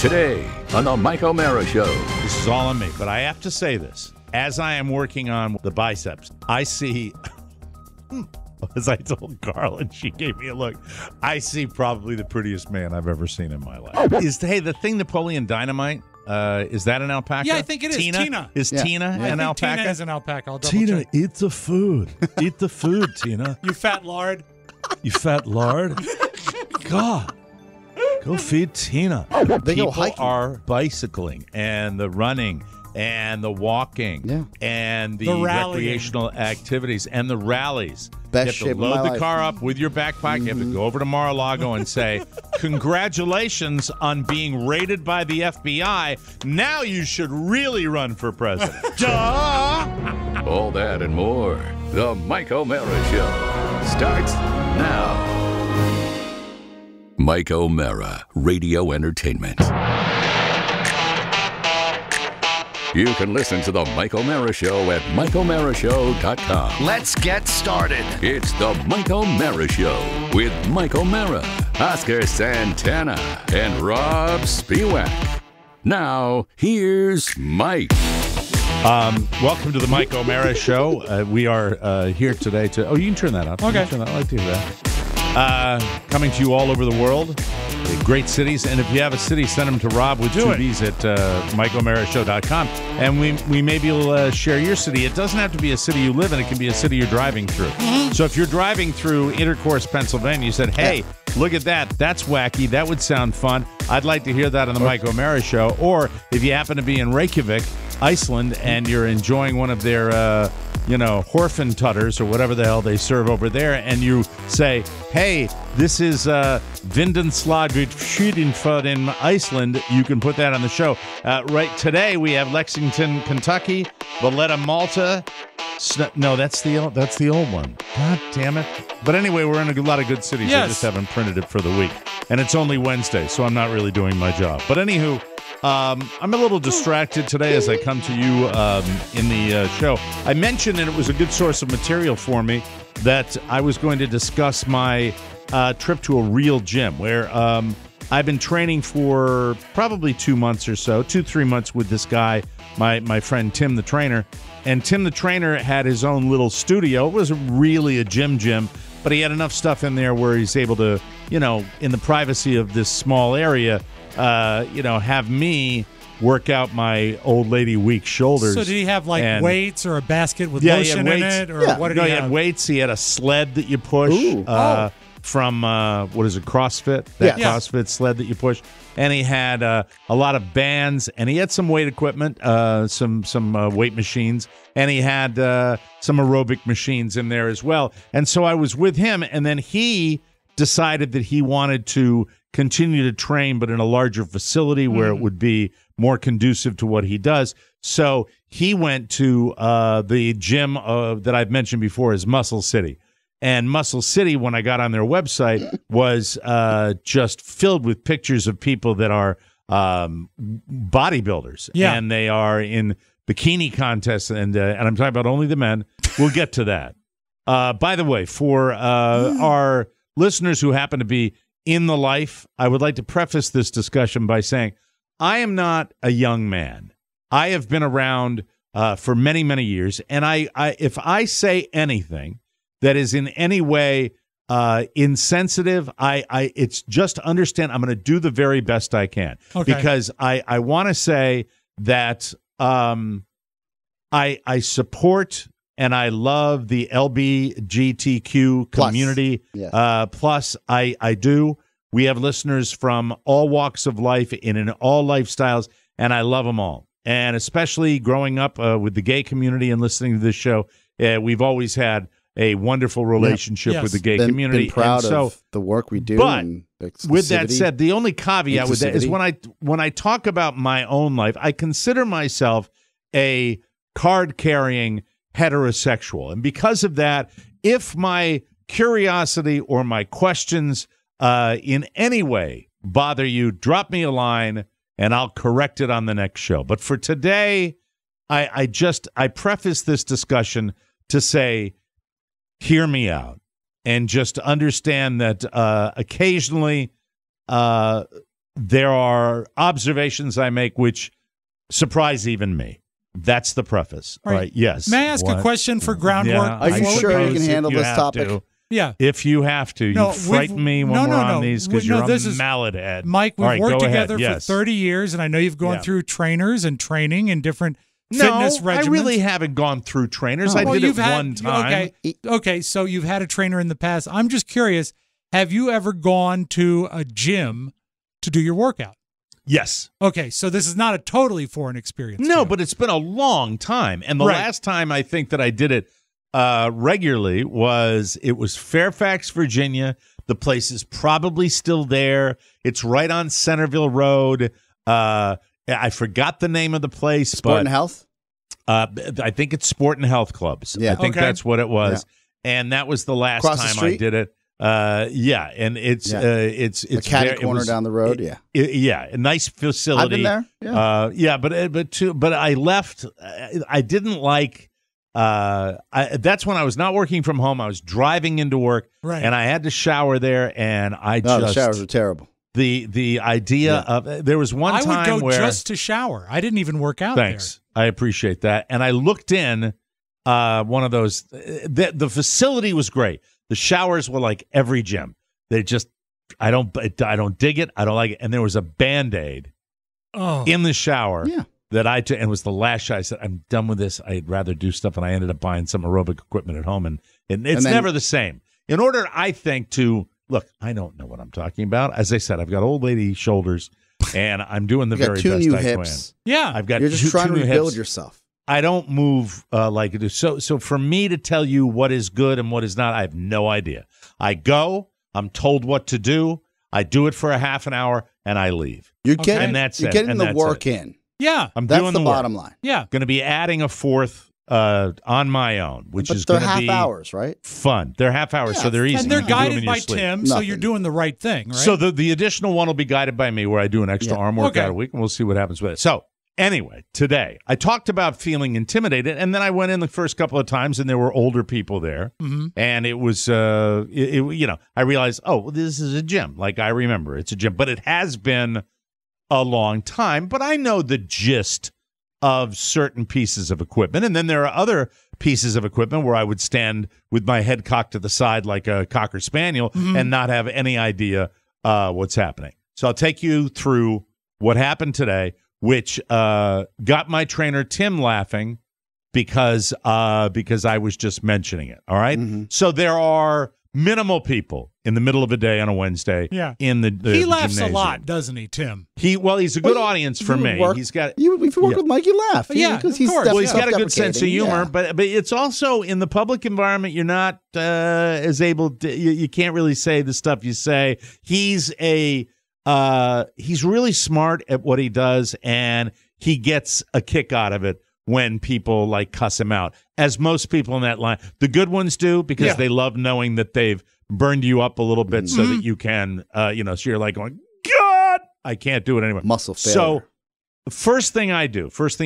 Today on the Mike O'Mara Show. This is all on me, but I have to say this. As I am working on the biceps, I see, as I told Carl, and she gave me a look, I see probably the prettiest man I've ever seen in my life. Hey, the thing Napoleon Dynamite, is that an alpaca? Yeah, I think it is. Tina. Is Tina an alpaca? Tina is an alpaca. I'll double Tina, check. eat the food. Eat the food, Tina. You fat lard. You fat lard. God. Go feed Tina. They go People hiking. are bicycling and the running and the walking and the rallying. recreational activities and the rallies. Best you have shape to of my load the life. car up with your backpack. You have to go over to Mar-a-Lago and say, congratulations on being raided by the FBI. Now you should really run for president. Duh! All that and more. The Mike O'Mara Show starts now. Mike O'Mara, Radio Entertainment. You can listen to the Mike O'Mara Show at MikeO'MaraShow.com. Let's get started. It's the Mike O'Mara Show with Mike O'Mara, Oscar Santana, and Rob Spiewak. Now, here's Mike. Welcome to the Mike O'Mara Show. We are here today to... Oh, you can turn that up. Okay. You can turn that. I like to hear that. Coming to you all over the world. Great cities. And if you have a city, send them to Rob with two B's at MikeO'MaraShow.com. And we maybe will share your city. It doesn't have to be a city you live in. It can be a city you're driving through. So if you're driving through Intercourse, Pennsylvania, you said, hey, look at that. That's wacky. That would sound fun. I'd like to hear that on the Mike O'Mara Show. Or if you happen to be in Reykjavik, Iceland, and you're enjoying one of their, Horfentutters or whatever the hell they serve over there, and you say, hey, this is Vindenslaget Schudenford in Iceland, you can put that on the show. Right today, we have Lexington, Kentucky, Valletta, Malta. No, that's the old one. God damn it. But anyway, we're in a lot of good cities. Yes. I just haven't printed it for the week. And it's only Wednesday, so I'm not really doing my job. But anywho, I'm a little distracted today as I come to you in the show. I mentioned, and it was a good source of material for me, that I was going to discuss my trip to a real gym where I've been training for probably 2 months or so, 2-3 months with this guy, my friend Tim the trainer. And Tim the trainer had his own little studio. It wasn't really a gym, but he had enough stuff in there where he's able to, in the privacy of this small area, have me work out my old lady weak shoulders. So did he have weights or a basket with he lotion had in weights. it? Or what did he he have? had weights. He had a sled that you push from, what is it, CrossFit? CrossFit sled that you push. And he had a lot of bands, and he had some weight equipment, some weight machines, and he had some aerobic machines in there as well. And so I was with him, and then he decided that he wanted to continue to train, but in a larger facility where it would be more conducive to what he does. So he went to the gym that I've mentioned before is Muscle City. And Muscle City, when I got on their website, was just filled with pictures of people that are bodybuilders. Yeah. And they are in bikini contests, and I'm talking about only the men. We'll get to that. By the way, for our listeners who happen to be in the life, I would like to preface this discussion by saying I am not a young man. I have been around for many, many years, and I if I say anything that is in any way insensitive, it's just understand I'm going to do the very best I can. Okay. Because I want to say that I support and I love the LGBTQ community. Yes. Plus, I do. We have listeners from all walks of life and in all lifestyles, and I love them all. And especially growing up with the gay community and listening to this show, we've always had a wonderful relationship with the gay community. Been proud and of the work we do. But and with that said, the only caveat with that is when I talk about my own life, I consider myself a card-carrying heterosexual. And because of that, if my curiosity or my questions in any way bother you, drop me a line and I'll correct it on the next show. But for today, I preface this discussion to say, hear me out and just understand that occasionally there are observations I make which surprise even me. That's the preface. All right. Yes. May I ask a question for groundwork? Yeah, Are you sure you can handle this topic? Yeah. If you have to. You frighten me when we're on these because you're a mallet head. Mike, we've worked together for 30 years, and I know you've gone through trainers and training and different fitness regimens. I really haven't gone through trainers. I did it one time. Okay, so you've had a trainer in the past. I'm just curious, have you ever gone to a gym to do your workout? Yes. Okay, so this is not a totally foreign experience. No, but it's been a long time. And the last time I think that I did it regularly was Fairfax, Virginia. The place is probably still there. It's right on Centerville Road. I forgot the name of the place. Sport and Health? I think it's Sport and Health Clubs. Yeah. I think that's what it was. Yeah. And that was the last time I did it. And it's a catty corner down the road. A nice facility. I've been there. But I left. I didn't like. That's when I was not working from home. I was driving into work, and I had to shower there, and the showers were terrible. The idea of there was one time I would go where just to shower. I didn't even work out. Thanks, I appreciate that. And I looked in one of those. The facility was great. The showers were like every gym. They just, I don't dig it. I don't like it. And there was a Band-Aid in the shower that I took, and it was the last shot. I said, I'm done with this. I'd rather do stuff. And I ended up buying some aerobic equipment at home. And it's never the same. In order, I think, to, look, I don't know what I'm talking about. As I said, I've got old lady shoulders, and I'm doing the very best I hips. can. Yeah. I've got You're just trying to rebuild hips. yourself. I don't move like it is. So for me to tell you what is good and what is not, I have no idea. I go, I'm told what to do, I do it for a half an hour, and I leave. You're getting the work in. Yeah. I'm that's doing the the bottom work. line. Yeah. Going to be adding a fourth on my own, which is going to be half hours, right? Fun. They're half hours, so they're easy. And they're guided by Tim, so you're doing the right thing, right? So the additional one will be guided by me, where I do an extra arm workout a week, and we'll see what happens with it. So anyway, today I talked about feeling intimidated, and then I went in the first couple of times, and there were older people there, and it was, I realized, this is a gym. Like I remember, it's a gym, but it has been a long time. But I know the gist of certain pieces of equipment, and then there are other pieces of equipment where I would stand with my head cocked to the side like a Cocker Spaniel and not have any idea what's happening. So I'll take you through what happened today, which got my trainer Tim laughing because I was just mentioning it. All right. So there are minimal people in the middle of a day on a Wednesday. Yeah. In the he laughs gymnasium. a lot, doesn't he, Tim? He's a good audience for me. He's got if you work with Mike, you laugh. Because he's of course. He's got a good sense of humor, but it's also in the public environment. You're not as able to. You can't really say the stuff you say. He's really smart at what he does, and he gets a kick out of it when people like cuss him out, as most people in that line. The good ones do, because they love knowing that they've burned you up a little bit so that you can, so you're like going, God, I can't do it anymore. Muscle failure. So the first thing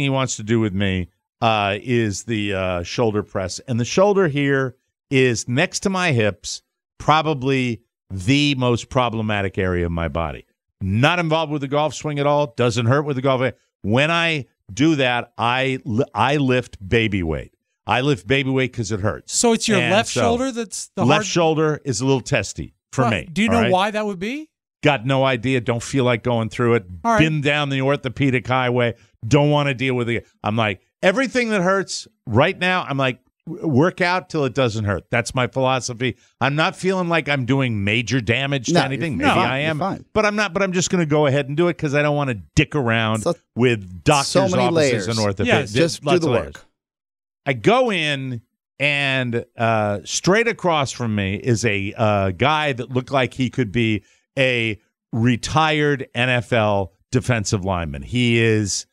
he wants to do with me is the shoulder press. And the shoulder here is next to my hips, probably the most problematic area of my body. Not involved with the golf swing at all. Doesn't hurt with the golf swing. When I do that, I lift baby weight. I lift baby weight because it hurts. So it's your left shoulder that's the left shoulder is a little testy for me. Do you know why that would be? Got no idea. Don't feel like going through it. All Been down the orthopedic highway. Don't want to deal with it. I'm like, everything that hurts right now, I'm like, work out till it doesn't hurt. That's my philosophy. I'm not feeling like I'm doing major damage to anything. Maybe I am, but I'm not. But I'm just going to go ahead and do it because I don't want to dick around with doctors' offices and orthopedics. Yes, just do the work. I go in, and straight across from me is a guy that looked like he could be a retired NFL defensive lineman. He is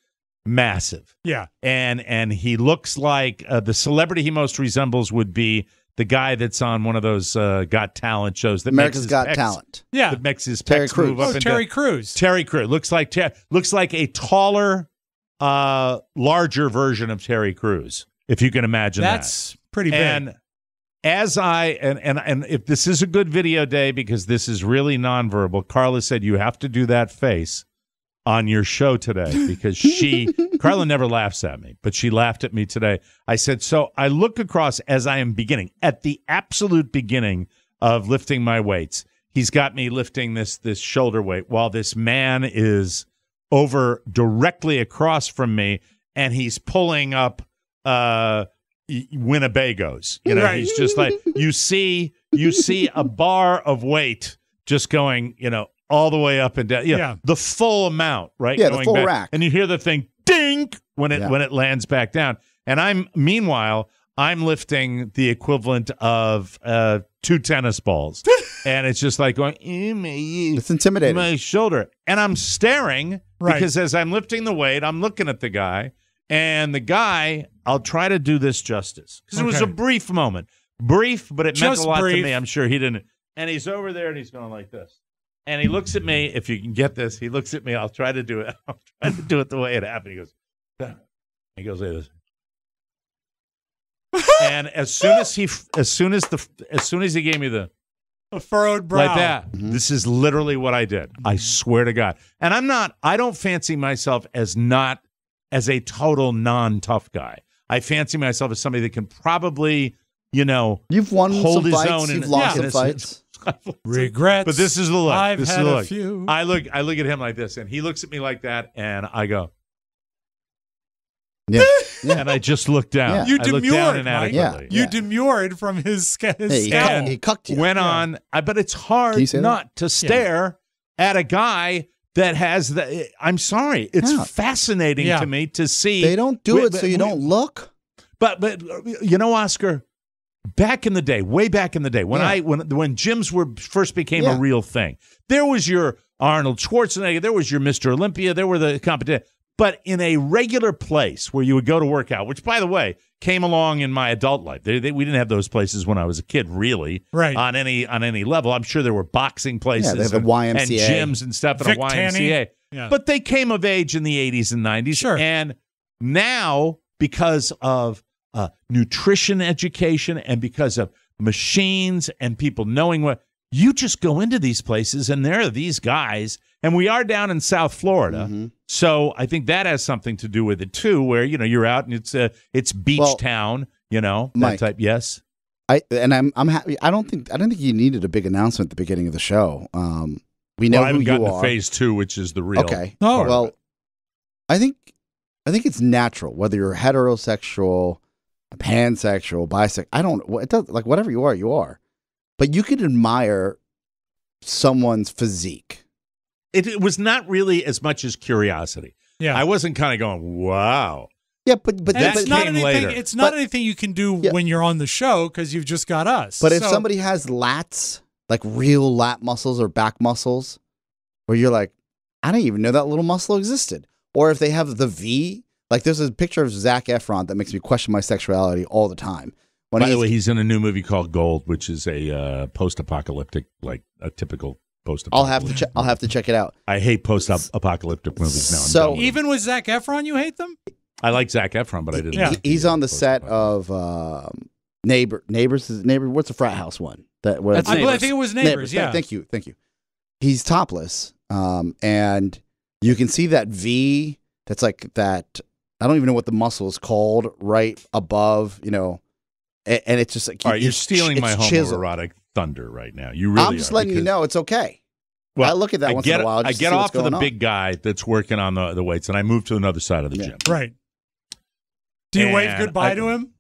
massive. Yeah. And he looks like the celebrity he most resembles would be the guy that's on one of those Got Talent shows. That America's makes his Got pecs, Talent. Yeah. That makes his Terry pecs Crews. move up. Terry Crews. Terry Crews. Looks like a taller, larger version of Terry Crews, if you can imagine That's pretty big. And as I and if this is a good video day because this is really nonverbal, Carla said you have to do that face on your show today because Carla never laughs at me, but she laughed at me today. I said, so I look across as I am beginning, at the absolute beginning of lifting my weights. He's got me lifting this shoulder weight while this man is over directly across from me, and he's pulling up Winnebagos. Right. He's just like, you see a bar of weight just going, all the way up and down. Yeah. The full amount, right? Yeah, the full rack. And you hear the thing ding when it lands back down. And meanwhile, I'm lifting the equivalent of 2 tennis balls. And it's just like going, it's intimidating. My shoulder. And I'm staring because as I'm lifting the weight, I'm looking at the guy. And the guy, I'll try to do this justice. Because it was a brief moment. Brief, but it meant a lot to me. I'm sure he didn't. And he's over there and he's going like this. And he looks at me. If you can get this, he looks at me. I'll try to do it. I'll try to do it the way it happened. He goes like this. And as soon as he gave me the furrowed brow like that, this is literally what I did. I swear to God. And I don't fancy myself as a total non-tough guy. I fancy myself as somebody that can probably, you've won hold some his fights, own. You've lost some fights. Regrets. But this is the look. I've this had is the a look. few. I look at him like this, and he looks at me like that, and I go, yeah. And I just look down. Yeah. You demurred, Mike. You demurred from his scale. He cucked you. Went on, but it's hard not to stare at a guy that has the. I'm sorry, it's fascinating to me to see. They don't do it so you don't look. But Oscar. Back in the day, way back in the day, when when gyms first became a real thing, there was your Arnold Schwarzenegger, there was your Mr. Olympia, there were the competition. But in a regular place where you would go to work out, which, by the way, came along in my adult life. We didn't have those places when I was a kid, really, on any level. I'm sure there were boxing places they have the YMCA. and gyms and stuff at a YMCA. Yeah. But they came of age in the 80s and 90s. Sure. And now, because of nutrition education and because of machines and people knowing what, you just go into these places and there are these guys, and we are down in South Florida, so I think that has something to do with it too, where you're out and it's beach town, that Mike, type. Yes, I'm happy. I don't think you needed a big announcement at the beginning of the show. We know I haven't who gotten you to are. phase 2, which is the real. Okay. Oh, well, I think it's natural whether you're heterosexual, pansexual, bisexual. It does, like, whatever you are. But you could admire someone's physique. It was not really as much as curiosity. Yeah, I wasn't kind of going, wow. Yeah, but that came later. It's not anything you can do when you're on the show because you've just got us. But if somebody has lats, like real lat muscles or back muscles, where you're like, I didn't even know that little muscle existed. Or if they have the V, like there's a picture of Zac Efron that makes me question my sexuality all the time. By the way, he's in a new movie called Gold, which is a post-apocalyptic, like a typical post-apocalyptic. I'll have to check it out. I hate post-apocalyptic movies now. So even with Zac Efron, you hate them? I like Zac Efron, but I didn't. Yeah. He's on the set of Neighbors. What's the frat house one? I think it was Neighbors. Yeah. Thank you. He's topless, and you can see that V. That's like that. I don't even know what the muscle is called. Right above, and it's just like, all right, you're stealing my homoerotic thunder right now. You really I'm just letting you know it's okay. Well, I look at that once in a while. I get off of the big guy that's working on the weights, and I move to another side of the gym. Right. Do you wave goodbye to him?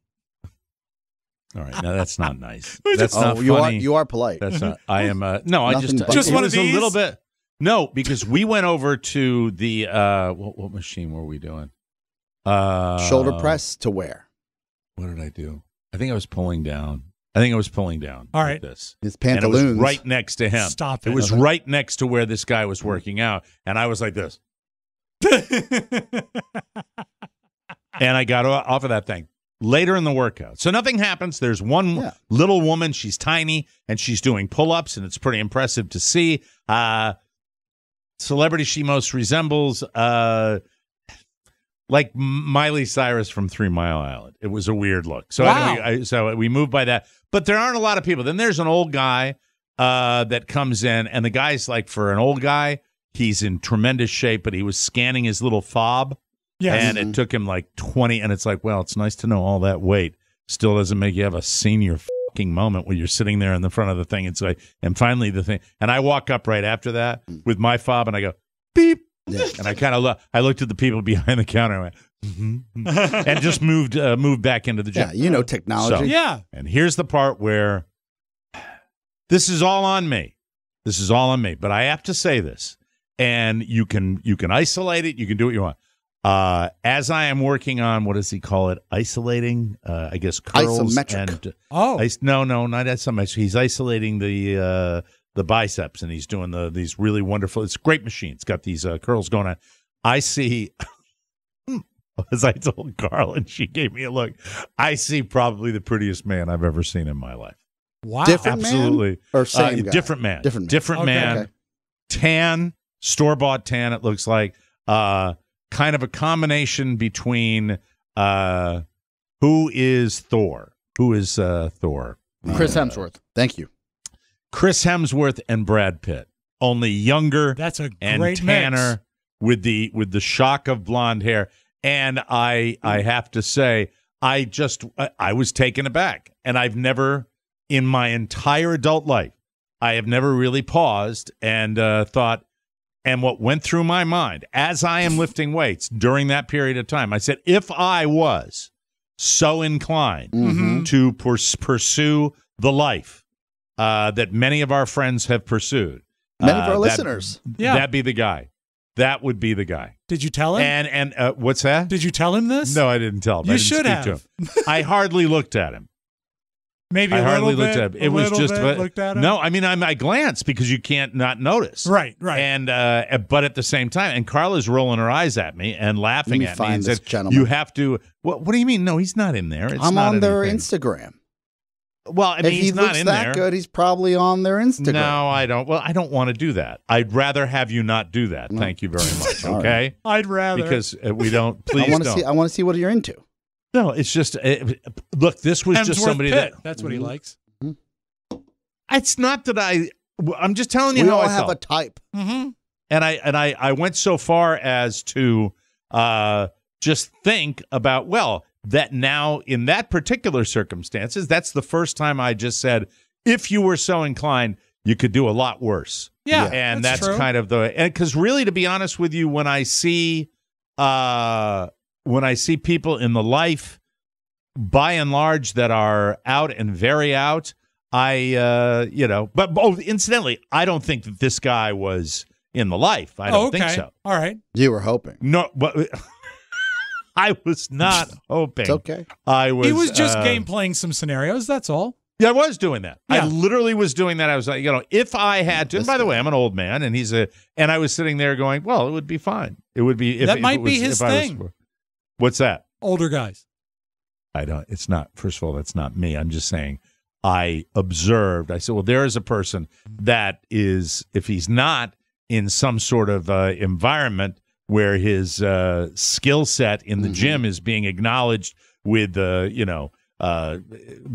All right, now that's not nice. That's not funny. You are polite. That's not. I am. No, I just one of these. A little bit. No, because we went over to the what machine were we doing? Shoulder press to where? What did I do? I think I was pulling down. All right. Like this. His pantaloons. And it was right next to him. Stop it. It was right next to where this guy was working out. And I was like this. And I got off of that thing later in the workout. So nothing happens. There's one little woman. She's tiny, and she's doing pull-ups, and it's pretty impressive to see. Celebrity she most resembles. like Miley Cyrus from 3 Mile Island. It was a weird look. So Wow. anyway, so we moved by that. But there aren't a lot of people. Then there's an old guy that comes in, and the guy's like, for an old guy, he's in tremendous shape, but he was scanning his little fob, Yes. and it took him like 20. And it's like, well, it's nice to know all that weight still doesn't make you have a senior fucking moment when you're sitting there in the front of the thing. It's like, and finally the thing, and I walk up right after that with my fob, and I go beep. Yeah. And I kind of I looked at the people behind the counter and went, and just moved back into the gym. Yeah, you know technology. So- Yeah. And here's the part where this is all on me. This is all on me. But I have to say this, and you can isolate it. You can do what you want. As I am working on, what does he call it? Isolating, I guess, curls Isometric. and Oh. no, not isometric. He's isolating the biceps, and he's doing these really wonderful. It's a great machine. It's got these curls going on. I see, as I told Carl, and she gave me a look. I see probably the prettiest man I've ever seen in my life. Wow. Different man? Absolutely, Or same guy? different man, Different man. man. Okay. Tan, store-bought tan. It looks like kind of a combination between who is Thor? Who is Thor? Chris Hemsworth. Thank you. Chris Hemsworth and Brad Pitt, only younger That's a and great tanner with the shock of blonde hair. And I have to say, I was taken aback, and I've never in my entire adult life, I have never really paused and thought. And what went through my mind as I am lifting weights during that period of time, I said, if I was so inclined to pursue the life that many of our friends have pursued, Many of our listeners. Yeah. that'd be the guy. That would be the guy. Did you tell him? And what's that? Did you tell him this? No, I didn't tell him. You I didn't should speak have. to him. I hardly looked at him. Maybe I a hardly little looked bit. at him. A It was little just bit looked at him. no. I mean, I glanced because you can't not notice. Right. Right. And but at the same time, and Carla's rolling her eyes at me and laughing Let me at me find and this said, gentleman. "You have to." What do you mean? No, he's not in there. It's I'm not on their anything. Instagram. Well, I mean, If he he's not looks in that there. good, he's probably on their Instagram. No, I don't. Well, I don't want to do that. I'd rather have you not do that. No. Thank you very much. All right. Okay, I'd rather. because we don't. Please I want to don't. see. I want to see what you're into. No, it's just look. This was just Hemsworth somebody Pitt. that. That's what he likes. It's not that I'm just telling you We how all I have felt. a type. Mm-hmm. And I went so far as to just think about, well, that now in that particular circumstances, that's the first time I just said, if you were so inclined, you could do a lot worse. Yeah. And that's true. kind of because really, to be honest with you, when I see people in the life, by and large, that are out and very out, but incidentally, I don't think that this guy was in the life. I don't okay. think so. All right. You were hoping. No, but I was not hoping. It's okay. He was just game playing some scenarios. That's all. Yeah, I was doing that. Yeah. I literally was doing that. I was like, if I had to, and by the way, I'm an old man, and and I was sitting there going, well, it would be fine. It would be. If, That if might it be was, his if I was- thing. What's that? Older guys. I don't. It's not. First of all, that's not me. I'm just saying. I observed. I said, well, there is a person that is, if he's not in some sort of environment where his skill set in the gym is being acknowledged with,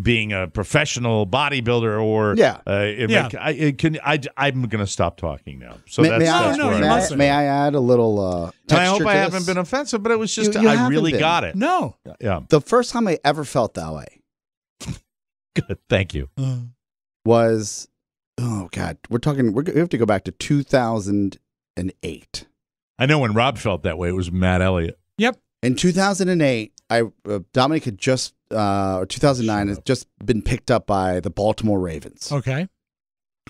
being a professional bodybuilder or I'm going to stop talking now. So May that's I, where I you was. mustn't. may I add a little And texture I hope to I this? haven't been offensive, but it was just You I haven't really been. got it. No. Yeah, The first time I ever felt that way good. Thank you. was, oh God, we have to go back to 2008. I know when Rob felt that way, it was Matt Elliott. Yep. In 2008, Dominic had just, or 2009, had just been picked up by the Baltimore Ravens. Okay.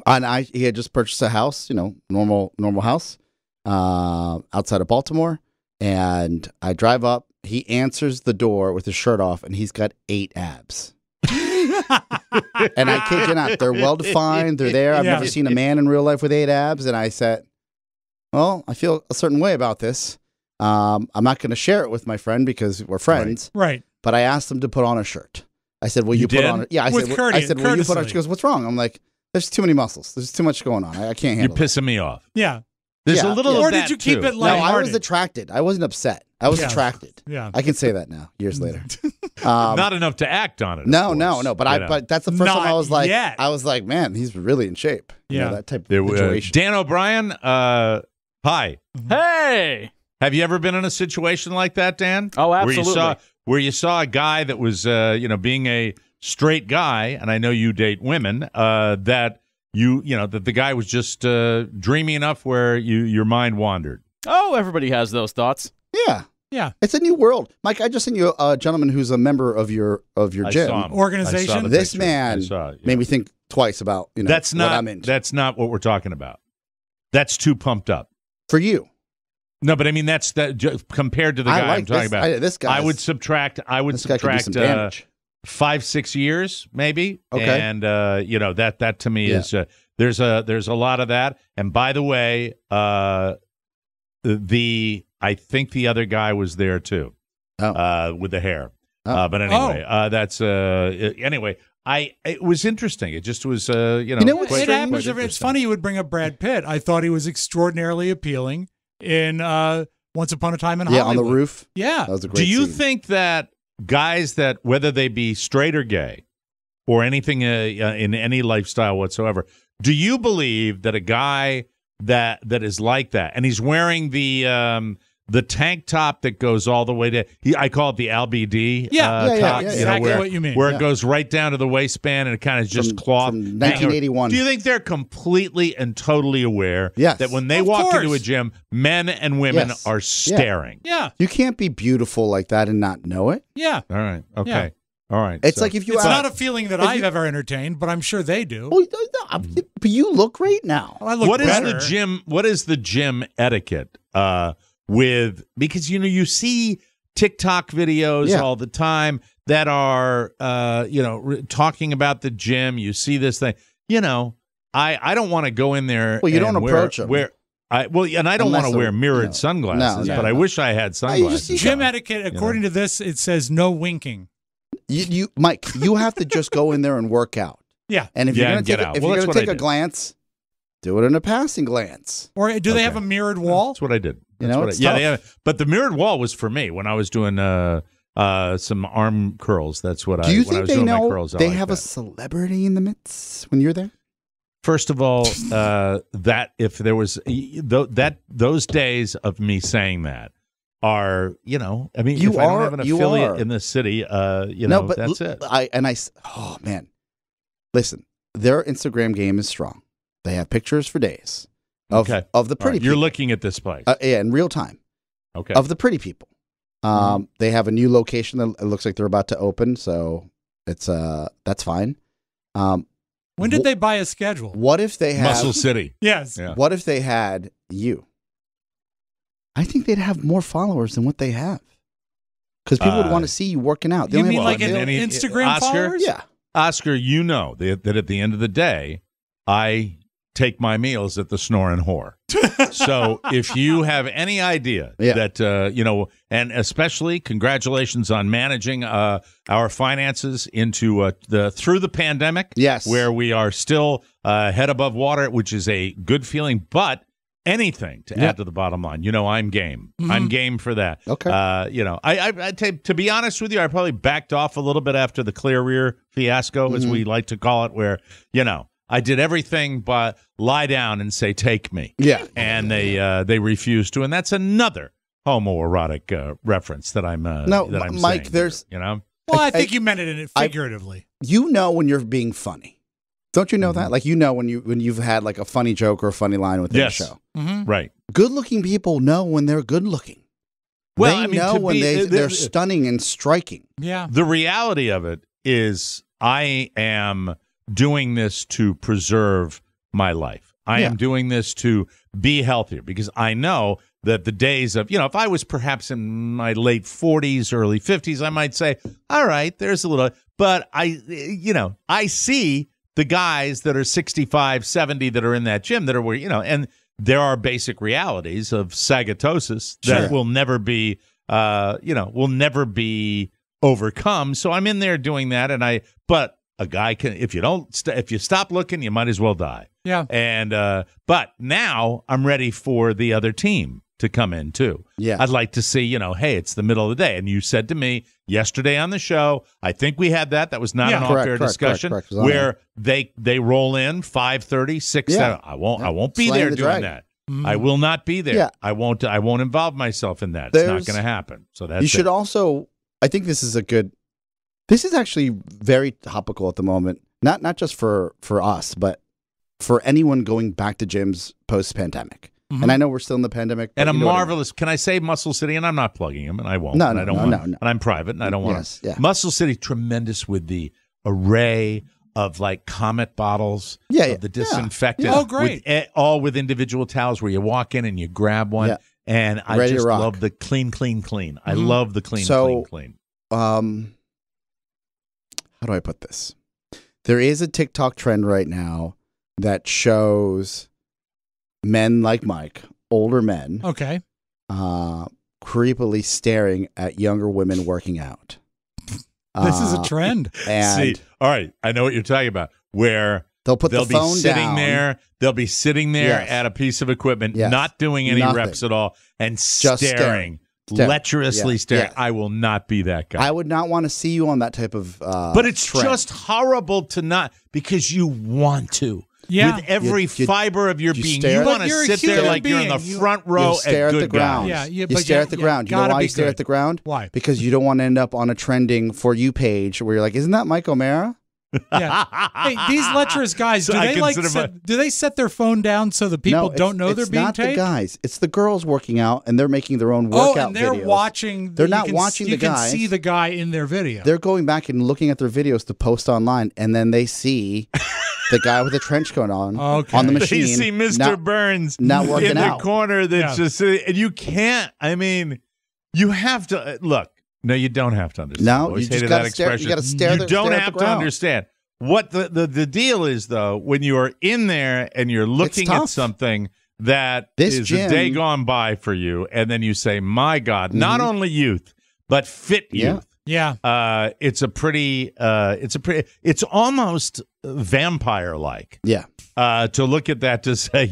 And he had just purchased a house, normal house, outside of Baltimore. And I drive up. He answers the door with his shirt off, and he's got 8 abs. And I kid you not, they're well defined. They're there. I've Yeah. never seen a man in real life with 8 abs. And I said, well, I feel a certain way about this. I'm not going to share it with my friend because we're friends. Right. But I asked him to put on a shirt. I said, will you put did? on it? Yeah, I With said, courtesy- will you put on? courtesy. She goes, what's wrong? I'm like, there's too many muscles. There's too much going on. I can't You're handle it. pissing me off. Yeah. There's Yeah, a little yeah. of Or that did you keep too. it No, I was lighthearted? attracted. I wasn't upset. I was Yes. attracted. Yeah. I can say that now, years later. Not enough to act on it. of No, course, but you know. but that's the first time I Not was like, yet. man, he's really in shape. You know, Yeah. that type There of were- situation. Dan O'Brien, hi. Hey! Have you ever been in a situation like that, Dan? Oh, absolutely. Where you saw a guy that was, being a straight guy, and I know you date women, that that the guy was just dreamy enough where your mind wandered. Oh, everybody has those thoughts. Yeah. Yeah. It's a new world. Mike, I just sent you a gentleman who's a member of your I gym. saw him. Organization? I saw the This picture. I man saw it, yeah. made me think twice about, That's what not. I'm into. That's not what we're talking about. That's too pumped up. For you. No, but I mean compared to the guy I'm talking about. This guy. I would subtract. This guy could do some 5, damage. 6 years maybe. Okay. And that to me Yeah. is there's a lot of that. And by the way, I think the other guy was there too. With the hair. Oh. But anyway, that's anyway. It was interesting. It just was know what's quite- It strange? happens. quite It's funny you would bring up Brad Pitt. I thought he was extraordinarily appealing in Once Upon a Time in Yeah, Hollywood. on the roof. Yeah. That was a great Do you scene. think that guys that whether they be straight or gay or anything in any lifestyle whatsoever, do you believe that a guy that is like that and he's wearing the tank top that goes all the way to I call it the LBD top, exactly what you mean. where Yeah. it goes right down to the waistband and it kind of just From- cloth. from hanging 1981. Do you think they're completely and totally aware Yes. that when they Of walk into a course. gym, men and women Yes. are staring? Yeah. You can't be beautiful like that and not know it. Yeah. All right. Okay. Yeah. All right. It's So- like if you It's ask- not a feeling that if I've you- ever entertained, but I'm sure they do. Well, no, but you look great now. I look What is better. the gym? What is the gym etiquette? Because you see TikTok videos Yeah. all the time that are talking about the gym. You see this thing. I don't want to go in there. Well, you don't and approach 'em. I don't want Unless to they're, wear mirrored you know, sunglasses, no, but I wish I had you sunglasses. just- Gym etiquette, according to this, it says no winking. You, Mike, you have to just go in there and work out. Yeah. And if Yeah, you're and going get out. if Well, you're that's going to what take I a did. glance, do it in a passing glance. Or do they have a mirrored wall? That's what I did. You That's know, what it's yeah, tough. they have, but the mirrored wall was for me when I was doing some arm curls. That's what Do you when I think was they doing my know curls. I they like have that. a celebrity in the midst when you're there? First of all, that if there was those days of me saying that are, I mean, You if I don't are- have an you affiliate are. in the city, No, but that's it. oh man, listen, their Instagram game is strong. They have pictures for days of Okay. of the All pretty right, you're people. looking at this place. Yeah, in real time Okay. of the pretty people. They have a new location that it looks like they're about to open, so it's that's fine. When did they buy a schedule? What if they have Muscle City. Yes. Yeah. What if they had you? I think they'd have more followers than what they have. Because people would want to see you working out. They You only mean have like one- an any- Instagram Oscar? followers? yeah. Oscar, that at the end of the day, I take my meals at the Snoring Whore. So if you have any idea Yeah. that, and especially congratulations on managing our finances into through the pandemic, Yes. where we are still head above water, which is a good feeling, but anything to Yeah. add to the bottom line, I'm game. I'm game for that. Okay. To be honest with you, I probably backed off a little bit after the clear rear fiasco, as we like to call it, where, I did everything but lie down and say, take me. Yeah. And they refused to. And that's another homoerotic reference that I'm No, that I'm Mike, saying there's- here, Well, I think you meant it in it figuratively. You know when you're being funny. Don't you know that? Like when you've had like a funny joke or a funny line within Yes. the show. Right. Good looking people know when they're good looking. Well, they I mean, know to when be- they're stunning and striking. Yeah. The reality of it is I am doing this to preserve my life. I am doing this to be healthier because I know that the days of, if I was perhaps in my late 40s, early 50s, I might say, all right, there's a little, but I see the guys that are 65, 70 that are in that gym that are where, and there are basic realities of sagitosis that Sure. will never be, overcome. So I'm in there doing that. But a guy can, if you stop looking, you might as well die. Yeah. And, but now I'm ready for the other team. to come in too. Yeah. I'd like to see, hey, it's the middle of the day. And you said to me yesterday on the show, I think we had that. That was not an off-air discussion correct. where they roll in 5:30, 6. Yeah. I won't be Slaying there the doing dragon. that. I will not be there. Yeah. I won't involve myself in that. It's not There's- going to happen. So that's You should it. also, I think this is actually very topical at the moment. Not just for us, but for anyone going back to gyms post-pandemic. And I know we're still in the pandemic. And but a you know what I mean. marvelous, can I say Muscle City? And I'm not plugging him, and I won't. No, and no, I don't no, want, no, no. And I'm private, and I don't want Yes, to. yeah. Muscle City, tremendous with the array of like Comet bottles, Yeah, of yeah, the yeah. disinfectant. Oh, great. All with individual towels where you walk in and you grab one. Yeah. And I Ready to just rock. love the clean. I Mhm. love the clean. So- clean. How do I put this? There is a TikTok trend right now that shows men like Mike, older men, Okay. creepily staring at younger women working out. This is a trend. And See, all right, I know what you're talking about. Where they'll put they'll the phone be sitting down. there. They'll be sitting there Yes. at a piece of equipment, Yes. not doing any Nothing. reps at all, and Just staring, Staring. lecherously Yeah. staring. Yes. I will not be that guy. I would not want to see you on that type of but it's trend. just horrible to not, because you want to. Yeah. With every You- fiber of your you being, stare you at- want But to you're a sit there human like you're in the being. front row you stare at at Good the ground. Guys. Yeah, you but stare you- at the you ground. You know gotta why be you stare good. at the ground? Why? Because you don't want to end up on a trending For You page where you're like, isn't that Mike O'Mara? Yeah. Hey, these lecherous guys, So do I they like consider do they set their phone down so the people No, don't know they're it's being not taped? the guys. It's the girls working out, and they're making their own Oh, workout and they're videos. watching. They're you not can- watching you the guys. can see the guy in their video. They're going back and looking at their videos to post online, and then they see the guy with the trench coat on Okay. on the You machine. see Mr. not- Burns not working in the out. corner that's Yeah. just, and you can't, I mean, you have to, look, no, you don't have to understand. No, I always you just hated gotta that stare- you expression. gotta stare You the- don't stare at have the to ground. understand. What the deal is, though, when you are in there and you're looking at tough. something that This is gym- a day gone by for you, and then you say, my God, not only youth, but fit Yeah. youth. yeah. It's almost vampire-like. Yeah. To look at that to say,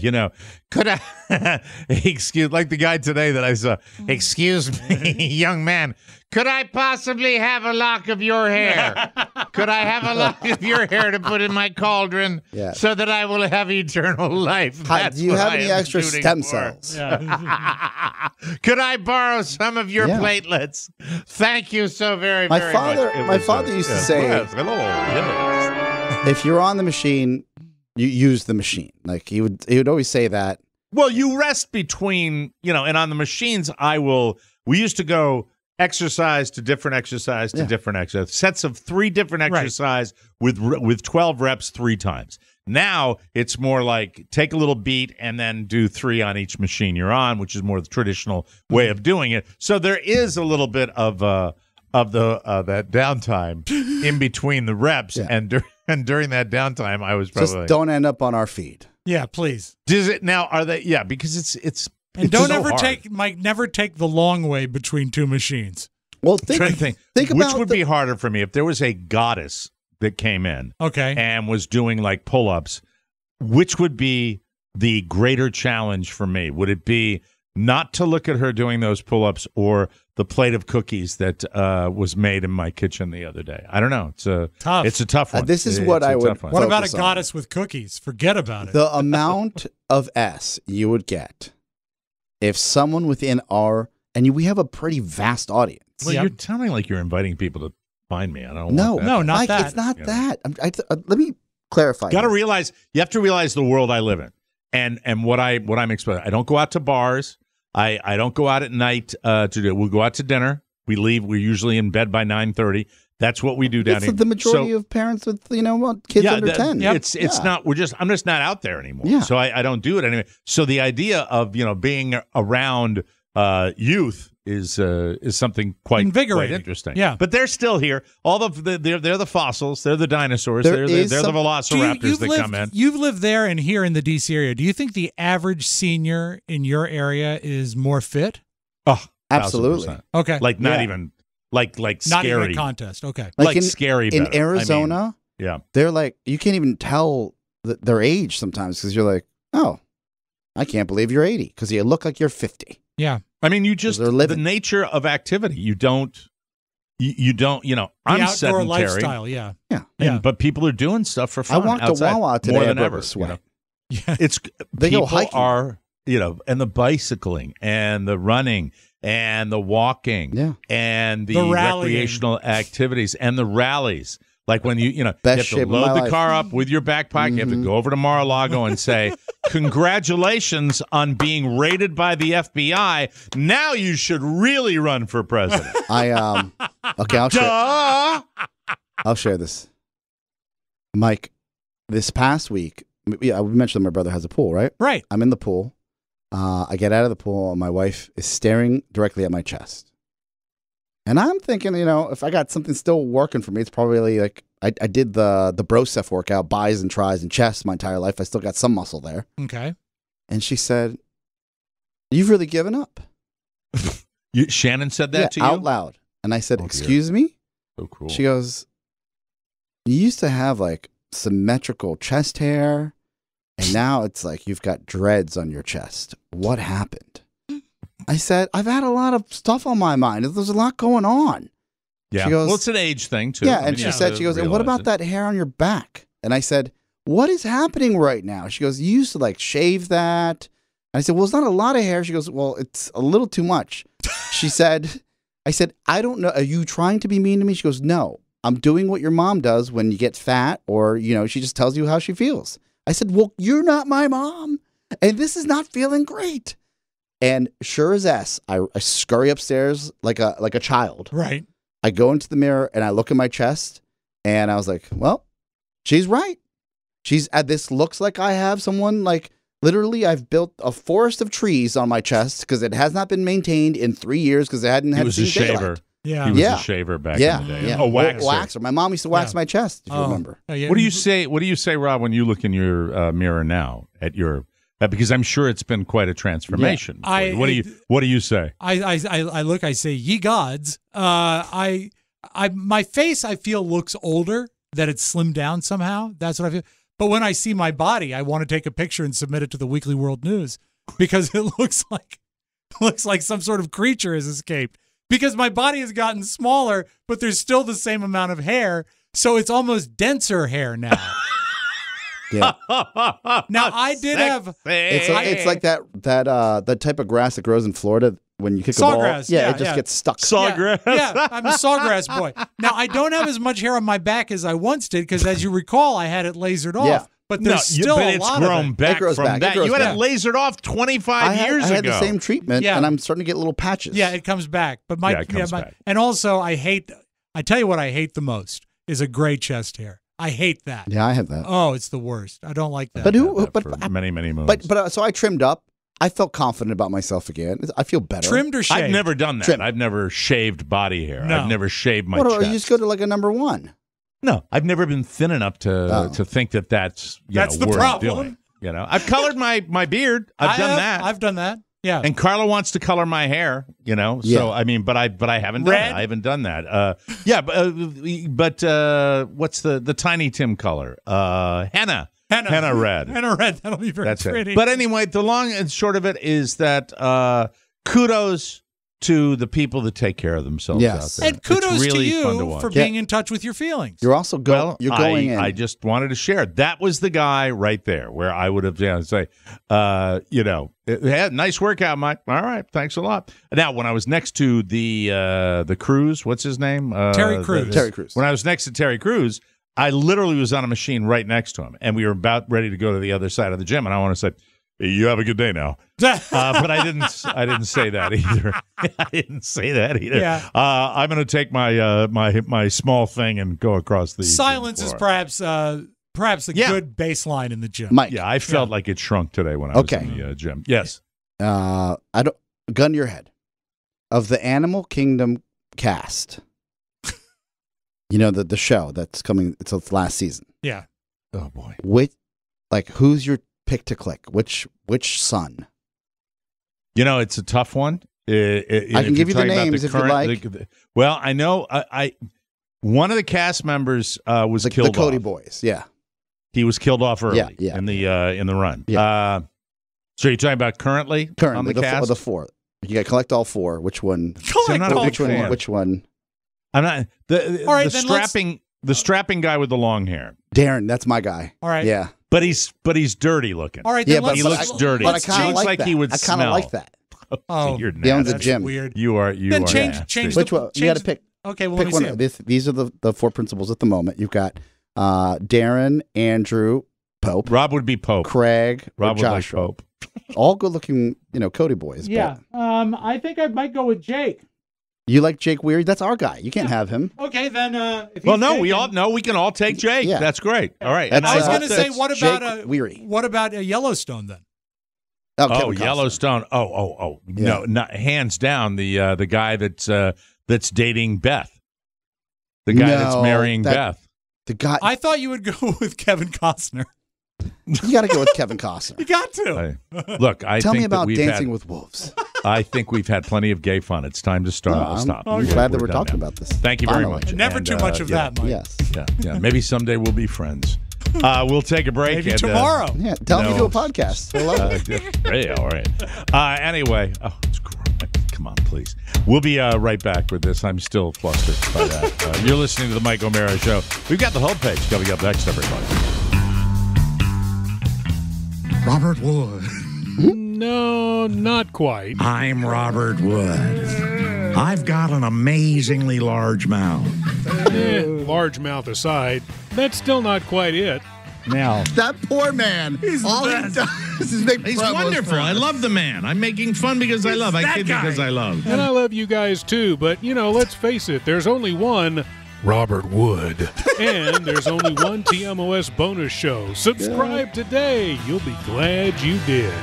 could I, excuse, like the guy today that I saw, excuse me, young man, could I possibly have a lock of your hair? Could I have a lock of your hair to put in my cauldron Yeah. so that I will have eternal life? Do you what have I any am extra shooting stem for. cells? Could I borrow some of your Yeah. platelets? Thank you so very, My very father- much. It my was, father used to yes, say- yes, hello, yes. If you're on the machine, you use the machine. Like he would always say that. Well, you rest between, and on the machines, we used to go exercise to different exercise to Yeah. different exercise, sets of 3 different Right. exercise with 12 reps 3 times. Now it's more like take a little beat and then do 3 on each machine you're on, which is more the traditional way of doing it. So there is a little bit of that downtime in between the reps, Yeah. and during that downtime, I was probably Just don't end up on our feed. Yeah, please. Does it now? Are they? Yeah, because it's And it's don't so ever hard. never take the long way between 2 machines. Well, Trying to think think which about would be harder for me if there was a goddess that came in Okay. and was doing like pull-ups. Which would be the greater challenge for me? Would it be not to look at her doing those pull-ups, or the plate of cookies that was made in my kitchen the other day? I don't know. It's a Tough. It's a tough one. this is It's what a I would- tough one. What about a focus on. goddess with cookies? Forget about it. the amount of S you would get if someone within we have a pretty vast audience. Well, Yep. you're sounding like you're inviting people to find me. I don't No, want that. No, not Mike, that. it's not Yeah. that. Let me clarify. Got to this. realize, you have to realize the world I live in, and what I'm exposed. I don't go out to bars. I don't go out at night to do. We go out to dinner. We leave. We're usually in bed by 9:30. That's what we do down It's here. the majority So- of parents with kids under 10. It's Yeah. not. I'm just not out there anymore. Yeah. So I don't do it anyway. So the idea of being around youth is something quite Invigorating. interesting. Yeah. but they're still here. They're the fossils. They're the dinosaurs. There They're is the some- velociraptors that come in. You've lived there and here in the DC area. Do you think the average senior in your area is more fit? Oh, Absolutely. 1000%. Okay. Like not Yeah. even like Not scary. even a contest. Okay. Like scary in better. I mean, Arizona. yeah. They're like, you can't even tell their age sometimes because you're like, oh, I can't believe you're 80 because you look like you're 50. Yeah. I mean, you just They're living. the nature of activity. You don't. I'm The outdoor sedentary. lifestyle. Yeah. Yeah. Yeah. But people are doing stuff for I fun. walked outside, to Wawa today. more I than broke ever. a sweat. Yeah. It's They go people hiking. are and the bicycling and the running and the walking Yeah. and the The rallying. recreational activities and the rallies. Like when you have Best to shape of my load the life. car up with your backpack, you have to go over to Mar-a-Lago and say, "Congratulations on being raided by the FBI. Now you should really run for president." Okay, I'll share this. Mike, this past week, we mentioned that my brother has a pool, right? Right. I'm in the pool. I get out of the pool, and my wife is staring directly at my chest. And I'm thinking, if I got something still working for me, it's probably like I did the Broseph workout, buys and tries and chest my entire life. I still got some muscle there. Okay. And she said, "You've really given up." Shannon said that to you out loud. And I said, Oh, dear. "Excuse me?" So cool. She goes, "You used to have like symmetrical chest hair, and now it's like you've got dreads on your chest. What happened?" I said, "I've had a lot of stuff on my mind. There's a lot going on." Yeah. She goes, well, it's an age thing too. Yeah, I and mean, she you said, have she to goes, "And what realize about it. that hair on your back?" And I said, "What is happening right now?" She goes, "You used to like shave that." And I said, "Well, it's not a lot of hair." She goes, "Well, it's a little too much." She said, I said, "I don't know. Are you trying to be mean to me?" She goes, "No, I'm doing what your mom does when you get fat or, she just tells you how she feels." I said, "Well, you're not my mom, and this is not feeling great." And sure as S, I scurry upstairs like a child. Right. I go into the mirror and I look at my chest and I was like, well, she's right. This looks like I have someone like literally I've built a forest of trees on my chest because it has not been maintained in 3 years because I hadn't He had was a seen daylight. shaver. Yeah. He was Yeah. a shaver back Yeah, in the day. yeah. A waxer. Waxer. My mom used to wax Yeah. my chest, if you remember. Yeah. What do you say? What do you say, Rob, when you look in your mirror now at your? Because I'm sure it's been quite a transformation. for you. What do you say? I look, I say, ye gods. My face, I feel looks older, that it's slimmed down somehow. That's what I feel. But when I see my body, I want to take a picture and submit it to the Weekly World News because it looks like some sort of creature has escaped. Because my body has gotten smaller, but there's still the same amount of hair, so it's almost denser hair now. Yeah. Now I did have It's like that type of grass that grows in Florida when you kick a ball. Sawgrass, Yeah, yeah, it just yeah. gets stuck. Sawgrass. Yeah, I'm a sawgrass boy. Now I don't have as much hair on my back as I once did because, as you recall, I had it lasered off. Yeah. But there's still but a it's lot grown of it. back It grows from back. It that. grows You had back. it lasered off 25 years I had ago. the same treatment, Yeah. and I'm starting to get little patches. Yeah, it comes back. But it comes back. And also, I tell you what I hate the most is a gray chest hair. I hate that. Yeah, I have that. Oh, it's the worst. I don't like that. But who? Had that But for many moons. so I trimmed up. I felt confident about myself again. I feel better. Trimmed or shaved? I've never done that. Trim. I've never shaved body hair. No. I've never shaved my What? chest. You just go to like a number one. No, I've never been thin enough Oh. to think that's That's the worth problem. doing. I've colored my beard. I've done that. I've done that. Yeah. And Carla wants to color my hair, So Yeah. I mean, but I haven't done Red? it. I haven't done that. But what's the Tiny Tim color? Henna red. Henna red. That'll be very That's pretty. it. But anyway, the long and short of it is that kudos to the people that take care of themselves Yes. out there. and kudos it's really to fun to you watch. for being in touch with your feelings. You're also you're going in. I just wanted to share. That was the guy right there where I would have say, nice workout, Mike. All right, thanks a lot. Now, when I was next to the Cruz, what's his name? Terry Crews. Terry Crews. When I was next to Terry Crews, I literally was on a machine right next to him, and we were about ready to go to the other side of the gym, and I want to say, "You have a good day now." But I didn't say that either. I didn't say that either. Yeah. I'm going to take my my small thing and go across the Silence is floor. perhaps a Yeah. good baseline in the gym. Mike. Yeah, I felt like it shrunk today when I was Okay. in the gym. Yes. I don't gun to your head. Of the Animal Kingdom cast, the show that's coming. It's its last season. Yeah. Oh boy. Who's your pick to click? Which son? It's a tough one. I can give you the names if you like. Well, I know. I one of the cast members was killed. The Cody off. boys. Yeah. He was killed off early. Yeah. In the run. Yeah. So you're talking about currently on the cast? the four. You got to collect all 4. Which one? Collect not a all big four. fan. Which one? I'm not the All right, the then let's- strapping guy with the long hair, Darren, that's my guy. All right. Yeah. but he's dirty looking. All right. Yeah, Then but let's, he but looks I- dirty. But I let's kind of Looks like like that. he would I kind of smell. like that. Oh, You're He owns nasty. a that's gym. weird. You are. Then change nasty. Which one? You got to pick. Okay, well, let Pick me one. see. 'Em. These are the 4 principals at the moment. You've got Darren, Andrew, Pope, Rob would be Pope. Craig, or Rob would like Joshua. Pope. All good-looking, Cody boys. Yeah. I think I might go with Jake. But you like Jake Weary? That's our guy. You can't have him. Okay, then. If Well, he's no, taken- we can all take Jake. Yeah. That's great. All right. That's, I was uh, going to say, that's what about Jake Weary? What about a Yellowstone then? Kevin Oh, Costner. Yellowstone. Oh. Yeah. No, not hands down. The guy that's dating Beth. The guy that's No, marrying that- Beth. The guy. I thought you would go with Kevin Costner. You got to go with Kevin Costner. You got to. Look, I Tell think me about that we've Dancing had, with Wolves. I think we've had plenty of gay fun. It's time to start. Stop. I'm glad that we're done talking now. about this. Thank you very Finally. much. Never And, too much of yeah, that, Mike. Yes. Yeah. Maybe someday we'll be friends. We'll take a break. Maybe and, tomorrow. Yeah. Tell me to do No. a podcast. I love it. Hey, all right. Anyway, it's great. Come on, please. We'll be right back with this. I'm still flustered by that. You're listening to the Mike O'Mara Show. We've got the homepage coming up next, everybody. Robert Wood. No, not quite. I'm Robert Wood. I've got an amazingly large mouth. Large mouth aside, that's still not quite it. Now, That poor man. All he does is make He's promos wonderful. for I us. love the man. I'm making fun because I love. I kid because I love. And I love you guys too, but let's face it, there's only one Robert Wood. And there's only one TMOS bonus show. Subscribe today. You'll be glad you did.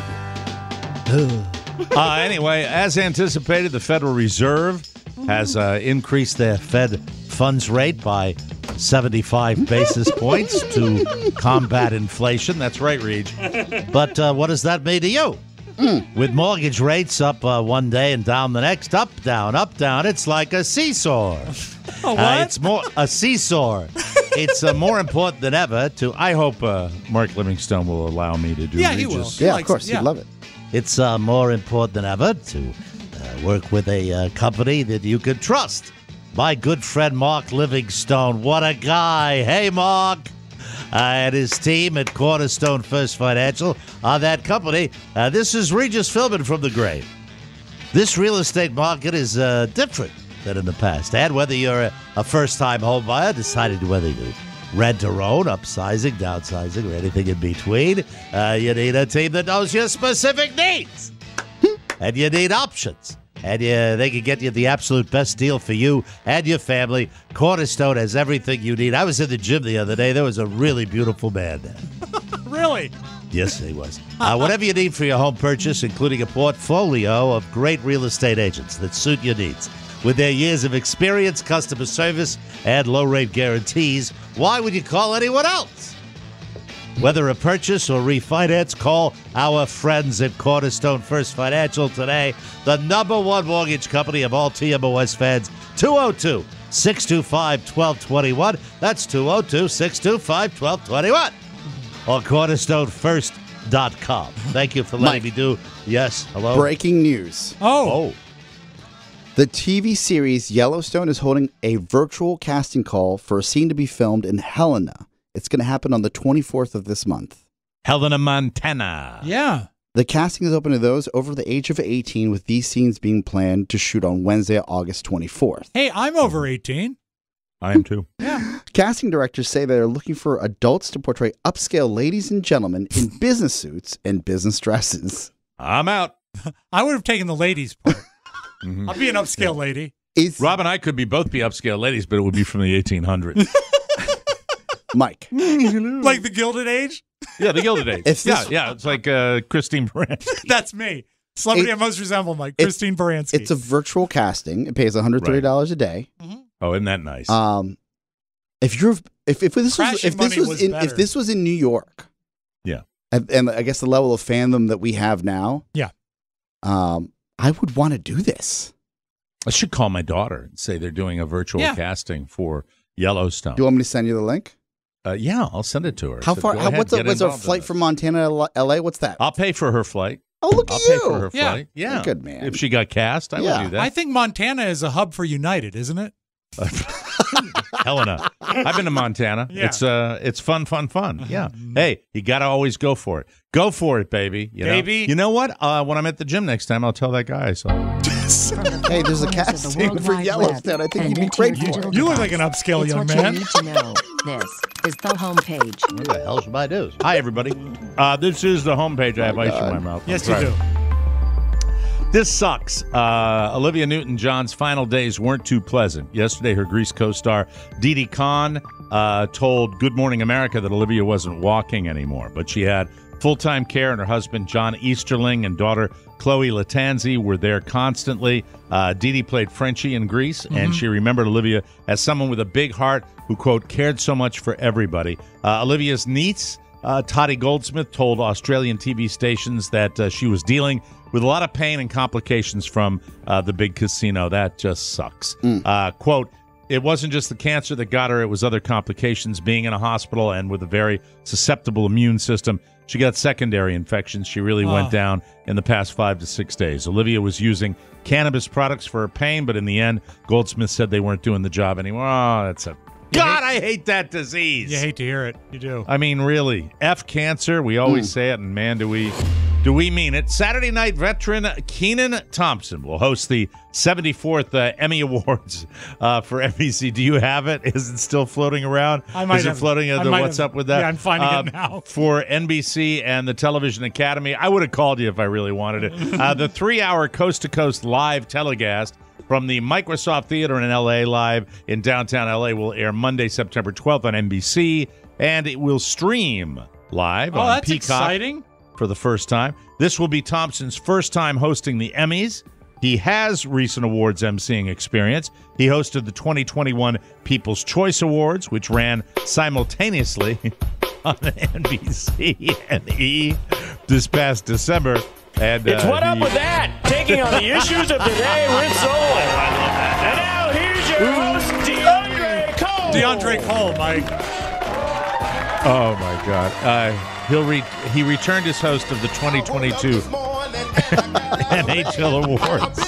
anyway, as anticipated, the Federal Reserve has increased their Fed funds rate by 75 basis points to combat inflation. That's right, Reed. But what does that mean to you? With mortgage rates up one day and down the next, up, down, it's like a seesaw. It's more a seesaw. It's more important than ever to. I hope Mark Livingstone will allow me to do Yeah, he will. Regis. He Yeah, of likes course. it, yeah. You'd love it. It's more important than ever to work with a company that you can trust. My good friend Mark Livingstone, what a guy! Hey, Mark. And his team at Cornerstone First Financial on that company. This is Regis Philbin from the grave. This real estate market is different than in the past. And whether you're a first-time home buyer, deciding whether you rent or own, upsizing, downsizing, or anything in between, you need a team that knows your specific needs. And you need options. And they can get you the absolute best deal for you and your family. Cornerstone has everything you need. I was in the gym the other day. There was a really beautiful man there. Really? Yes, he was. Whatever you need for your home purchase, including a portfolio of great real estate agents that suit your needs. With their years of experience, customer service, and low-rate guarantees, why would you call anyone else? Whether a purchase or refinance, call our friends at Cornerstone First Financial today, the #1 mortgage company of all TMOS fans. 202-625-1221. That's 202-625-1221. Or cornerstonefirst.com. Thank you for letting Mike. me do. Yes, hello? Breaking news. Oh. The TV series Yellowstone is holding a virtual casting call for a scene to be filmed in Helena. It's going to happen on the 24th of this month. Helena, Montana. Yeah. The casting is open to those over the age of 18, with these scenes being planned to shoot on Wednesday, August 24th. Hey, I'm over 18. I am too. Casting directors say they're looking for adults to portray upscale ladies and gentlemen in business suits and business dresses. I'm out. I would have taken the ladies' part. I'll be an upscale lady. Rob and I could both be upscale ladies, but it would be from the 1800s. Mike. Like the Gilded Age? Yeah, the Gilded Age. If this- yeah. It's like Christine Baranski. That's me. Celebrity I most resemble, Mike. Christine Baranski. It's a virtual casting. It pays $130 a day. Oh, isn't that nice? If this Crashing Money was better. if this was in New York, Yeah. and I guess the level of fandom that we have now, Yeah. I would want to do this. I should call my daughter and say they're doing a virtual casting for Yellowstone. Do you want me to send you the link? Yeah, I'll send it to her. How So far? go ahead, What's get our involved in flight it. from Montana to LA? What's that? I'll pay for her flight. Oh, look at I'll you. pay for her Yeah. flight. Yeah. Good man. If she got cast, I Yeah. would do that. I think Montana is a hub for United, isn't it? Helena. I've been to Montana. Yeah. It's fun. Yeah. Hey, you got to always go for it. Go for it, baby. You know? Baby. You know what? When I'm at the gym next time, I'll tell that guy. So Hey, there's a casting for Yellowstone. I think you'd be great for it. You look like an upscale young what man. you need to know. This is the homepage. What the hell should I do? hi, everybody. This is the homepage. I have ice in my mouth. Yes, That's you right. do. This sucks. Olivia Newton-John's final days weren't too pleasant. Yesterday, her Grease co-star Didi Khan told Good Morning America that Olivia wasn't walking anymore, but she had full-time care, and her husband John Easterling and daughter Chloe Latanzi were there constantly. Didi played Frenchie in Grease, and she remembered Olivia as someone with a big heart who, quote, cared so much for everybody. Olivia's niece, Toddy Goldsmith, told Australian TV stations that she was dealing with a lot of pain and complications from the big casino. That just sucks. Quote, it wasn't just the cancer that got her, it was other complications, being in a hospital and with a very susceptible immune system. She got secondary infections. She really went down in the past 5 to 6 days. Olivia was using cannabis products for her pain, but in the end, Goldsmith said they weren't doing the job anymore. Oh, that's a... God, I hate that disease. You hate to hear it. You do. I mean, really, F cancer. We always say it, and man, do we mean it. Saturday night veteran Kenan Thompson will host the 74th Emmy Awards for NBC. Do you have it? Is it still floating around? I might Is it have- floating? I might What's have- up with that? yeah, I'm finding it now. For NBC and the Television Academy. I would have called you if I really wanted it. The 3-hour coast-to-coast live telecast from the Microsoft Theater in L.A. live in downtown L.A. will air Monday, September 12th on NBC, and it will stream live on that's Peacock exciting. for the first time. This will be Thompson's first time hosting the Emmys. He has recent awards emceeing experience. He hosted the 2021 People's Choice Awards, which ran simultaneously on NBC and E this past December. And It's What Up With That, taking on the issues of today with soul. And now here's your host, DeAndre Cole. DeAndre Cole, Mike. Oh my God! He returned as host of the 2022 NHL Awards,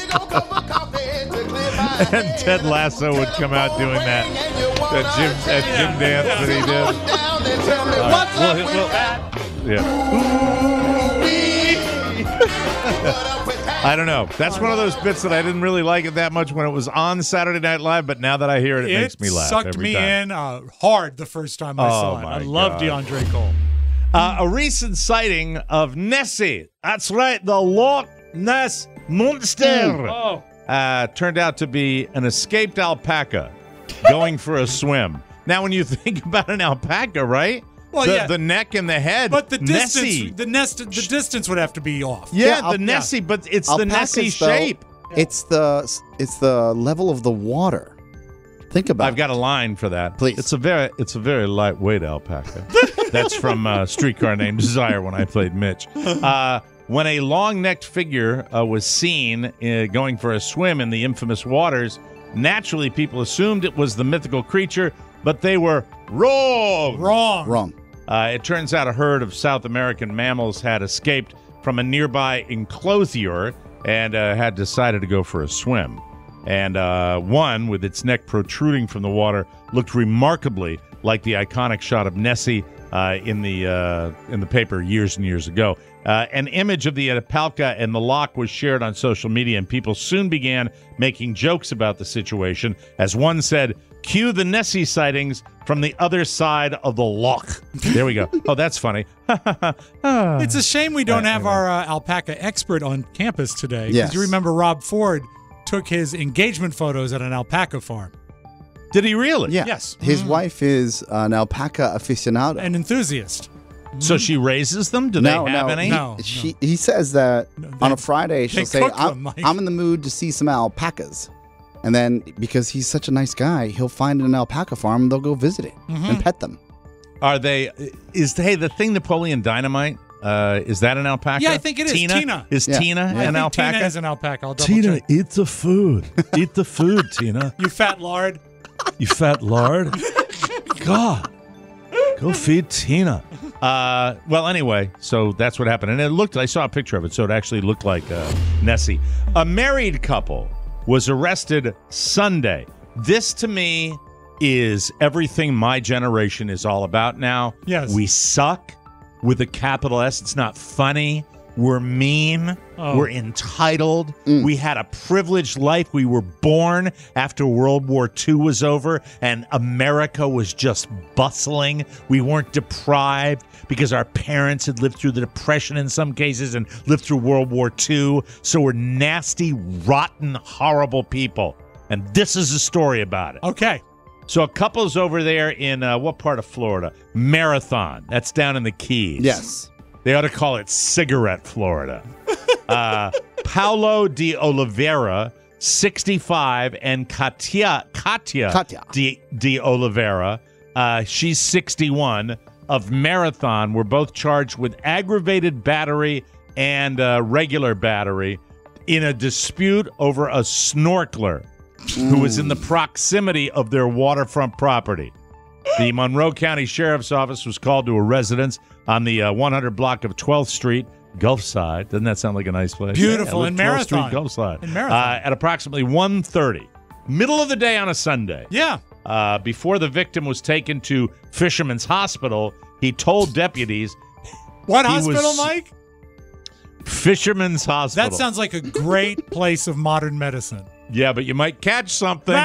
and Ted Lasso would come out doing that gym dance that he did. I don't know. That's one of those bits that I didn't really like it that much when it was on Saturday Night Live, but now that I hear it, it makes me laugh. Sucked every me time. in hard the first time I saw it. my I love God. DeAndre Cole. A recent sighting of Nessie. That's right, the Loch Ness Monster. Oh. Turned out to be an escaped alpaca going for a swim. Now, when you think about an alpaca, right? Well, the neck and the head. But the Nessie. distance, the distance would have to be off. Yeah, the Nessie, but it's the Nessie Alpacas, though, shape. It's the level of the water. Think about I've got a line for that. Please. It's a very lightweight alpaca. That's from Streetcar Named Desire when I played Mitch. When a long-necked figure was seen going for a swim in the infamous waters, naturally people assumed it was the mythical creature, but they were wrong. Wrong. It turns out a herd of South American mammals had escaped from a nearby enclosure and had decided to go for a swim. And one, with its neck protruding from the water, looked remarkably like the iconic shot of Nessie in the paper years and years ago. An image of the alpaca and the loch was shared on social media, and people soon began making jokes about the situation. As one said, "Cue the Nessie sightings from the other side of the loch." There we go. Oh, that's funny. It's a shame we don't have our alpaca expert on campus today. Because you remember Rob Ford took his engagement photos at an alpaca farm. Did he really? Yeah. Yes. His wife is an alpaca aficionado. An enthusiast. So she raises them? Do they have any? No. He says that on a Friday she'll say, cook them, Mike. I'm in the mood to see some alpacas. And then because he's such a nice guy, he'll find an alpaca farm and they'll go visit it and pet them. Are they? The thing Napoleon Dynamite? Is that an alpaca? Yeah, I think it is. Tina. Is Yeah. Tina I an think alpaca? Tina is an alpaca. I'll double check. eat the food. Eat the food, Tina. You fat lard. You fat lard. God, go feed Tina. Well, anyway, so that's what happened. And I saw a picture of it, so it actually looked like Nessie. A married couple was arrested Sunday. This, to me, is everything my generation is all about now. Yes. We suck with a capital S. It's not funny. We're mean. Oh. We're entitled. We had a privileged life. We were born after World War II was over, and America was just bustling. We weren't deprived because our parents had lived through the Depression in some cases and lived through World War II. So we're nasty, rotten, horrible people. And this is a story about it. Okay. So a couple's over there in what part of Florida? Marathon. That's down in the Keys. Yes. They ought to call it Cigarette Florida. Paulo de Oliveira, 65, and Katia de Oliveira, she's 61, of Marathon, were both charged with aggravated battery and regular battery in a dispute over a snorkeler who was in the proximity of their waterfront property. The Monroe County Sheriff's Office was called to a residence on the 100 block of 12th Street, Gulfside. Doesn't that sound like a nice place? Beautiful. Yeah, In 12th Marathon. Street, Gulfside. In Marathon. At approximately 1:30. Middle of the day on a Sunday. Yeah. Before the victim was taken to Fisherman's Hospital, he told deputies... What hospital, Mike? Fisherman's Hospital. That sounds like a great place of modern medicine. Yeah, but you might catch something.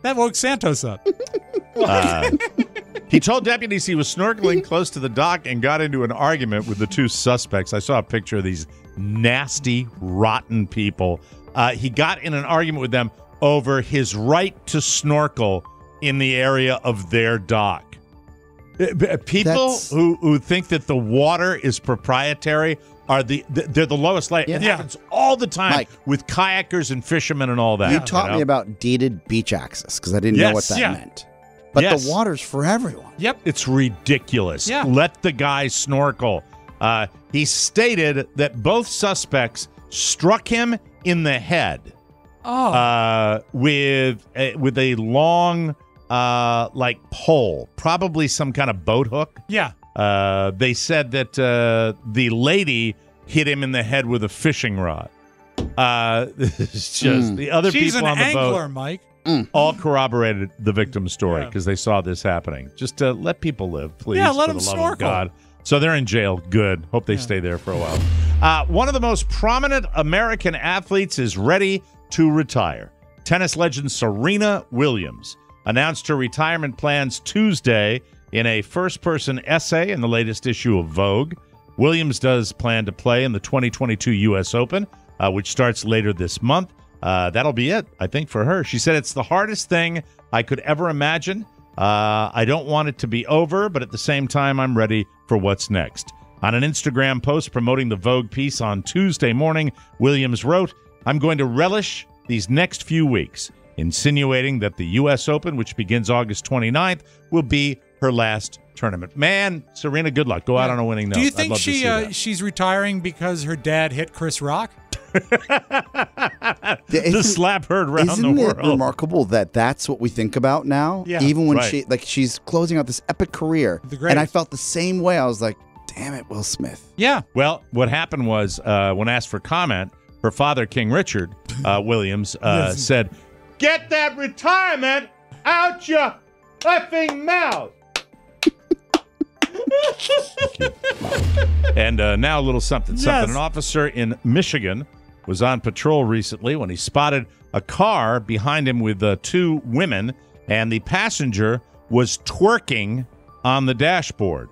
That woke Santos up. He told deputies he was snorkeling close to the dock and got into an argument with the two suspects. I saw a picture of these nasty, rotten people. He got in an argument with them over his right to snorkel in the area of their dock. People who think that the water is proprietary are they're the lowest light. Yeah. It happens all the time, Mike, with kayakers and fishermen and all that. You taught me about deeded beach access because I didn't know what that meant. But the water's for everyone. Yep. It's ridiculous. Yeah. Let the guy snorkel. He stated that both suspects struck him in the head with a long pole, probably some kind of boat hook. Yeah. They said that the lady hit him in the head with a fishing rod. It's just the other She's people an on the angler, boat Mike. all corroborated the victim's story because they saw this happening. Just let people live, please. Yeah, let for them the love snorkel. of God. So they're in jail. Good. Hope they stay there for a while. One of the most prominent American athletes is ready to retire. Tennis legend Serena Williams announced her retirement plans Tuesday in a first-person essay in the latest issue of Vogue. Williams does plan to play in the 2022 U.S. Open, which starts later this month. That'll be it, I think, for her. She said, "It's the hardest thing I could ever imagine. I don't want it to be over, but at the same time, I'm ready for what's next." On an Instagram post promoting the Vogue piece on Tuesday morning, Williams wrote, "I'm going to relish these next few weeks," insinuating that the U.S. Open, which begins August 29th, will be her last tournament. Man, Serena, good luck. Go out on a winning note. Do you I'd think love to see that. she's retiring because her dad hit Chris Rock? The slap heard around the Isn't world. it remarkable that that's what we think about now? Yeah. Even when Right. she's closing out this epic career. The greatest. And I felt the same way. I was like, damn it, Will Smith. Yeah. Well, what happened was when asked for comment, her father, King Richard Williams, said, "Get that retirement out your effing mouth." And now a little something. Yes. An officer in Michigan was on patrol recently when he spotted a car behind him with two women, and the passenger was twerking on the dashboard.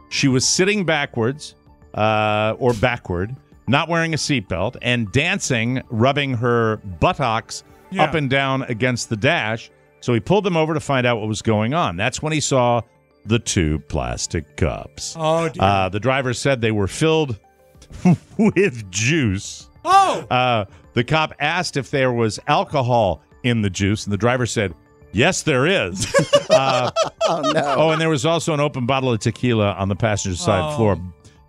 She was sitting backwards or backward, not wearing a seatbelt, and dancing, rubbing her buttocks up and down against the dash. So he pulled them over to find out what was going on. That's when he saw the two plastic cups. Oh, dear. The driver said they were filled with juice. Oh! The cop asked if there was alcohol in the juice, and the driver said, "Yes, there is." Oh, no. Oh, and there was also an open bottle of tequila on the passenger side floor.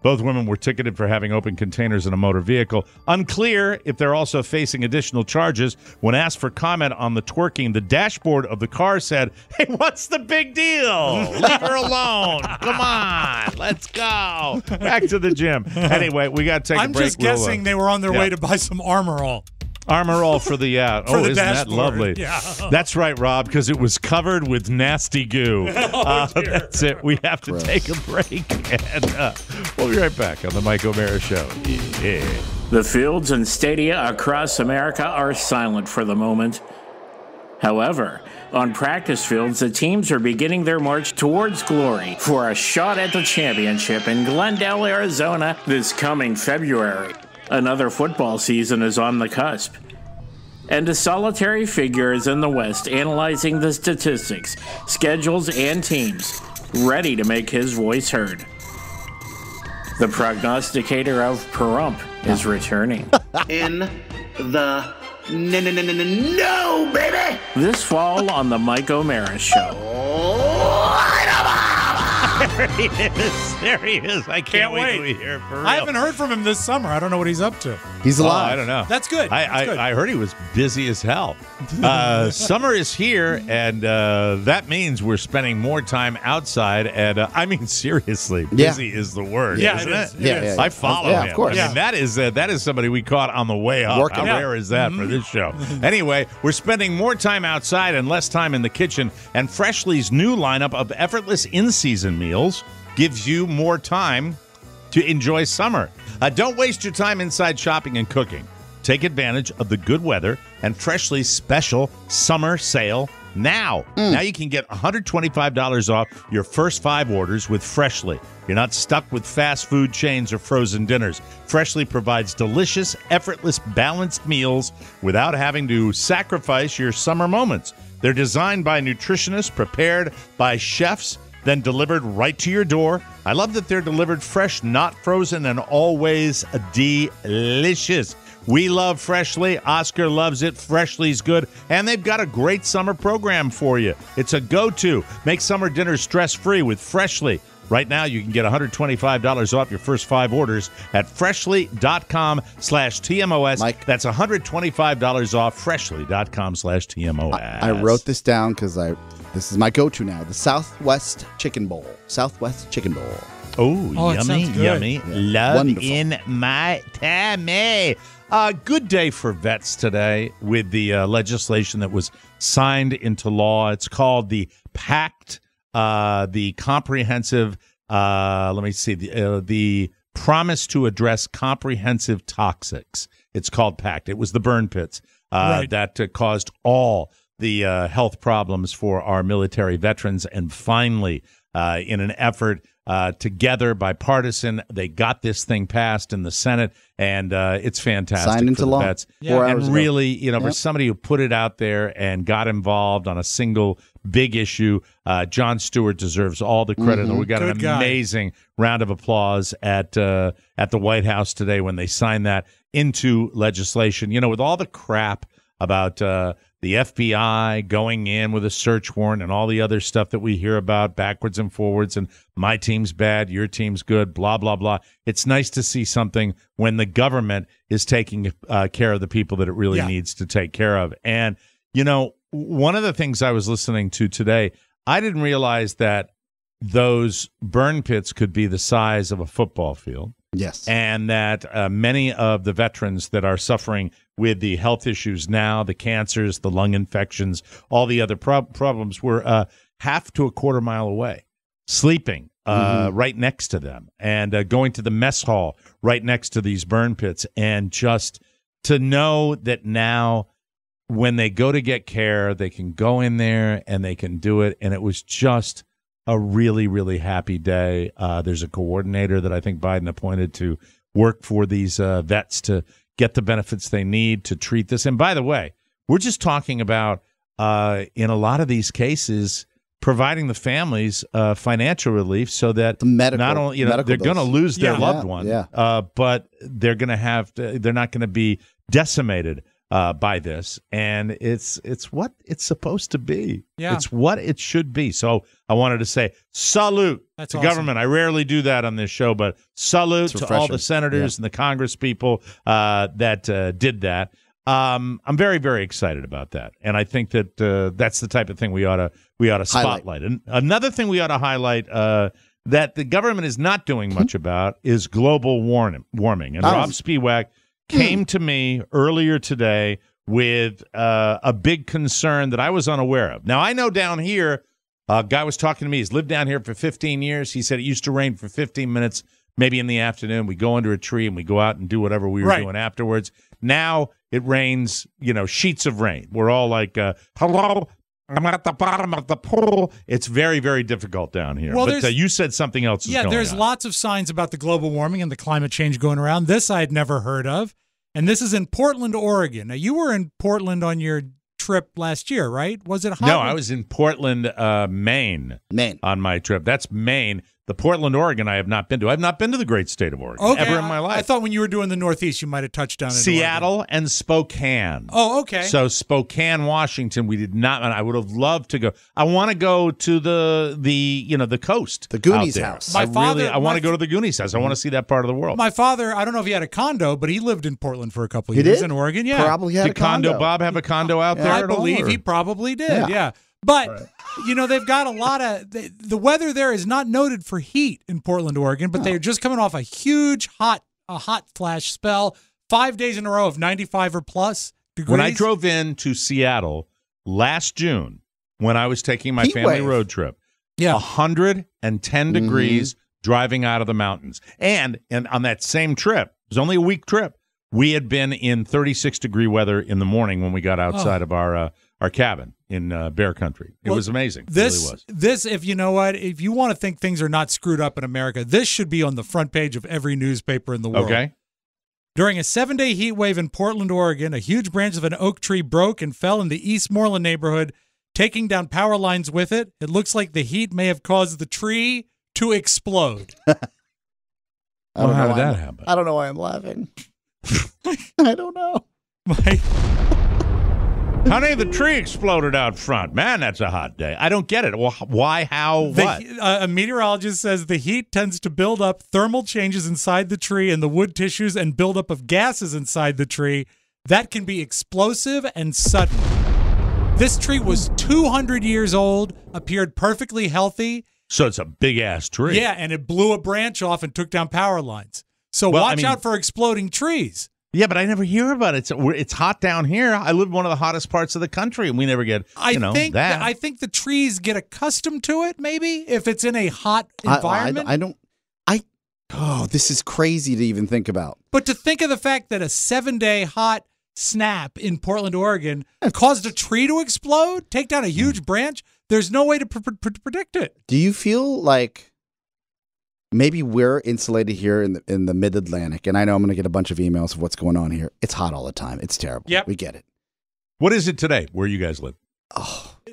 Both women were ticketed for having open containers in a motor vehicle. Unclear if they're also facing additional charges. When asked for comment on the twerking, the dashboard of the car said, "Hey, what's the big deal? Leave her alone. Come on, let's go. Back to the gym." Anyway, we got to take a break. I'm just guessing they were on their way to buy some Armor All. Armor All for the isn't that dashboard. lovely? Yeah. That's right, Rob, because it was covered with nasty goo. That's it. We have to take a break, and we'll be right back on the Mike O'Mara Show. Yeah. The fields and stadia across America are silent for the moment. However, on practice fields, the teams are beginning their march towards glory for a shot at the championship in Glendale, Arizona this coming February. Another football season is on the cusp. And a solitary figure is in the West analyzing the statistics, schedules, and teams, ready to make his voice heard. The prognosticator of Pahrump is returning. In the no, baby! This fall on the Mike O'Mara Show. There he is. There he is. I can't wait till we hear it for real. I haven't heard from him this summer. I don't know what he's up to. He's alive. I don't know. That's good. I heard he was busy as hell. Summer is here, and that means we're spending more time outside. And I mean, seriously, busy is the word, isn't it? Yeah. I follow him. Of course. I mean, that is somebody we caught on the way up. Working. How rare is that for this show? Anyway, we're spending more time outside and less time in the kitchen. And Freshly's new lineup of effortless in-season meals gives you more time to enjoy summer. Don't waste your time inside shopping and cooking. Take advantage of the good weather and Freshly's special summer sale now. Now you can get $125 off your first 5 orders with Freshly. You're not stuck with fast food chains or frozen dinners. Freshly provides delicious, effortless, balanced meals without having to sacrifice your summer moments. They're designed by nutritionists, prepared by chefs, then delivered right to your door. I love that they're delivered fresh, not frozen, and always delicious. We love Freshly. Oscar loves it. Freshly's good. And they've got a great summer program for you. It's a go-to. Make summer dinner stress-free with Freshly. Right now, you can get $125 off your first 5 orders at freshly.com/TMOS. Mike? That's $125 off freshly.com/TMOS. I wrote this down because this is my go-to now. The Southwest Chicken Bowl. Southwest Chicken Bowl. Oh, it yummy, sounds good. yummy. Yeah. Love Wonderful. in my tummy. Good day for vets today with the legislation that was signed into law. It's called the PACT, the Comprehensive, the Promise to Address Comprehensive Toxics. It's called PACT. It was the burn pits that caused all the health problems for our military veterans. And finally, in an effort together, bipartisan, they got this thing passed in the Senate, and it's fantastic. Signed into for the law. vets. 4 hours and ago. really, for somebody who put it out there and got involved on a single big issue, Jon Stewart deserves all the credit. And we got Good an guy. amazing round of applause at the White House today when they signed that into legislation. With all the crap about the FBI going in with a search warrant and all the other stuff that we hear about backwards and forwards, and my team's bad, your team's good, blah, blah, blah. It's nice to see something when the government is taking care of the people that it really needs to take care of. And, one of the things I was listening to today, I didn't realize that those burn pits could be the size of a football field. Yes. And that many of the veterans that are suffering with the health issues now, the cancers, the lung infections, all the other problems were half to a quarter mile away, sleeping right next to them, and going to the mess hall right next to these burn pits. And just to know that now when they go to get care, they can go in there and they can do it. And it was just a really, really happy day. There's a coordinator that I think Biden appointed to work for these vets to get the benefits they need to treat this. And by the way, we're just talking about, in a lot of these cases, providing the families financial relief so that The medical- not only medical they're going to bills. lose their Yeah. loved one, Yeah. but they're going to they're not going to be decimated by this, and it's what it's supposed to be. Yeah. It's what it should be. So I wanted to say salute That's to awesome. government. I rarely do that on this show, but salute It's to all refreshing. the senators and the Congress people that did that. I'm very, very excited about that, and I think that that's the type of thing we ought to spotlight. And another thing we ought to highlight that the government is not doing much about is global warming. And Rob Spiewak came to me earlier today with a big concern that I was unaware of. Now, I know down here, a guy was talking to me. He's lived down here for 15 years. He said it used to rain for 15 minutes, maybe in the afternoon. We go under a tree and we go out and do whatever we were doing afterwards. Now it rains, sheets of rain. We're all like, hello, I'm at the bottom of the pool. It's very, very difficult down here. Well, but you said something else is going on. There's lots of signs about the global warming and the climate change going around. This I had never heard of. And this is in Portland, Oregon. Now, you were in Portland on your trip last year, right? Was it hot? No, I was in Portland, Maine. On my trip. That's Maine. The Portland, Oregon, I have not been to. I've not been to the great state of Oregon ever in my life. I thought when you were doing the Northeast, you might have touched down in Seattle Oregon. and Spokane. Oh, okay. So Spokane, Washington, we did not. I would have loved to go. I want to go to the coast, the Goonies out there. house. I want to go to the Goonies house. I want to see that part of the world. My father, I don't know if he had a condo, but he lived in Portland for a couple of He years did? in Oregon. Yeah, Probably had Did a condo. Bob have a condo out there? I at all, believe or? he probably did. Yeah. But, they've got a lot of the weather there is not noted for heat in Portland, Oregon, but they're just coming off a huge hot flash spell, 5 days in a row of 95 or plus degrees. When I drove into Seattle last June, when I was taking my Heat family wave. road trip, 110 Mm-hmm. degrees driving out of the mountains. And on that same trip, it was only a week trip, we had been in 36-degree weather in the morning when we got outside of our cabin in Bear Country. It was amazing. It really was. This, if you know what, if you want to think things are not screwed up in America, this should be on the front page of every newspaper in the world. Okay. During a 7-day heat wave in Portland, Oregon, a huge branch of an oak tree broke and fell in the Eastmoreland neighborhood, taking down power lines with it. It looks like the heat may have caused the tree to explode. How did that happen? I don't know why I'm laughing. I don't know. Honey, the tree exploded out front. Man, that's a hot day. I don't get it. Well, why, how, what? A meteorologist says the heat tends to build up thermal changes inside the tree and the wood tissues and buildup of gases inside the tree. That can be explosive and sudden. This tree was 200 years old, appeared perfectly healthy. So it's a big-ass tree. Yeah, and it blew a branch off and took down power lines. So watch out for exploding trees. Yeah, but I never hear about it. It's hot down here. I live in one of the hottest parts of the country, and we never get, that. I think the trees get accustomed to it, maybe, if it's in a hot environment. This is crazy to even think about. But to think of the fact that a 7-day hot snap in Portland, Oregon caused a tree to explode, take down a huge branch, there's no way to predict it. Do you feel like maybe we're insulated here in the mid-Atlantic, and I know I'm going to get a bunch of emails of what's going on here. It's hot all the time. It's terrible. Yep. We get it. What is it today where you guys live?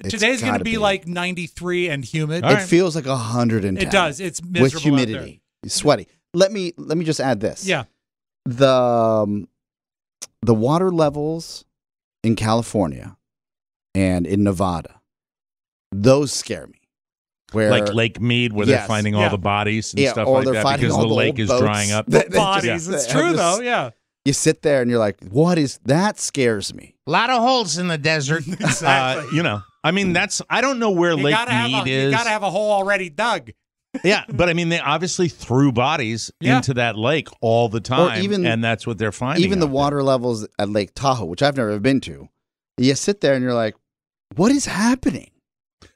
Today's going to be like 93 and humid. It feels like 110. It does. It's miserable with humidity. It's sweaty. Let me just add this. Yeah. The water levels in California and in Nevada, those scare me. Where, like Lake Mead, where they're finding all the bodies and stuff like that because the lake is drying up. Bodies. It's true, though. Yeah. You sit there and you're like, what is that? Scares me. A lot of holes in the desert. Exactly. I don't know where Lake Mead is. You got to have a hole already dug. Yeah, but I mean, they obviously threw bodies into that lake all the time, and that's what they're finding. Even the water levels at Lake Tahoe, which I've never been to, you sit there and you're like, what is happening?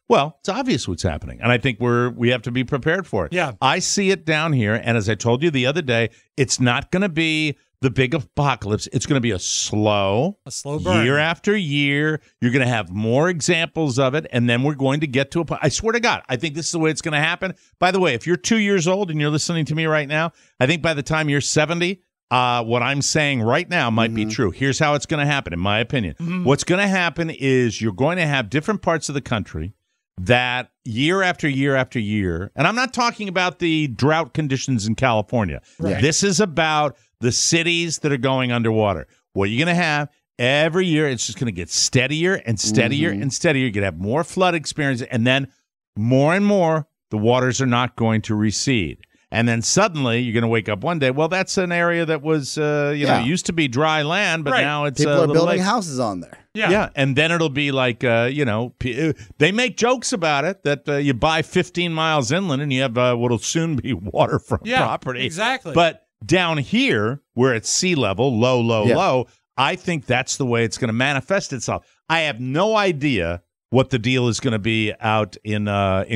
Well, it's obvious what's happening, and I think we have to be prepared for it. Yeah. I see it down here, and as I told you the other day, it's not going to be the big apocalypse. It's going to be a slow burn. Year after year. You're going to have more examples of it, and then we're going to get to I swear to God, I think this is the way it's going to happen. By the way, if you're 2 years old and you're listening to me right now, I think by the time you're 70, what I'm saying right now might be true. Here's how it's going to happen, in my opinion. What's going to happen is you're going to have different parts of the country that year after year after year, and I'm not talking about the drought conditions in California. Right. This is about the cities that are going underwater. What you're going to have every year it's just going to get steadier and steadier and steadier. You're going to have more flood experience, and then more and more, the waters are not going to recede. And then suddenly you're going to wake up one day. Well, that's an area that was, used to be dry land, but now it's people are building lake. houses on there. Yeah, and then it'll be like, they make jokes about it that you buy 15 miles inland and you have what'll soon be waterfront property. Exactly. But down here, where it's sea level, low, I think that's the way it's going to manifest itself. I have no idea what the deal is going to be out in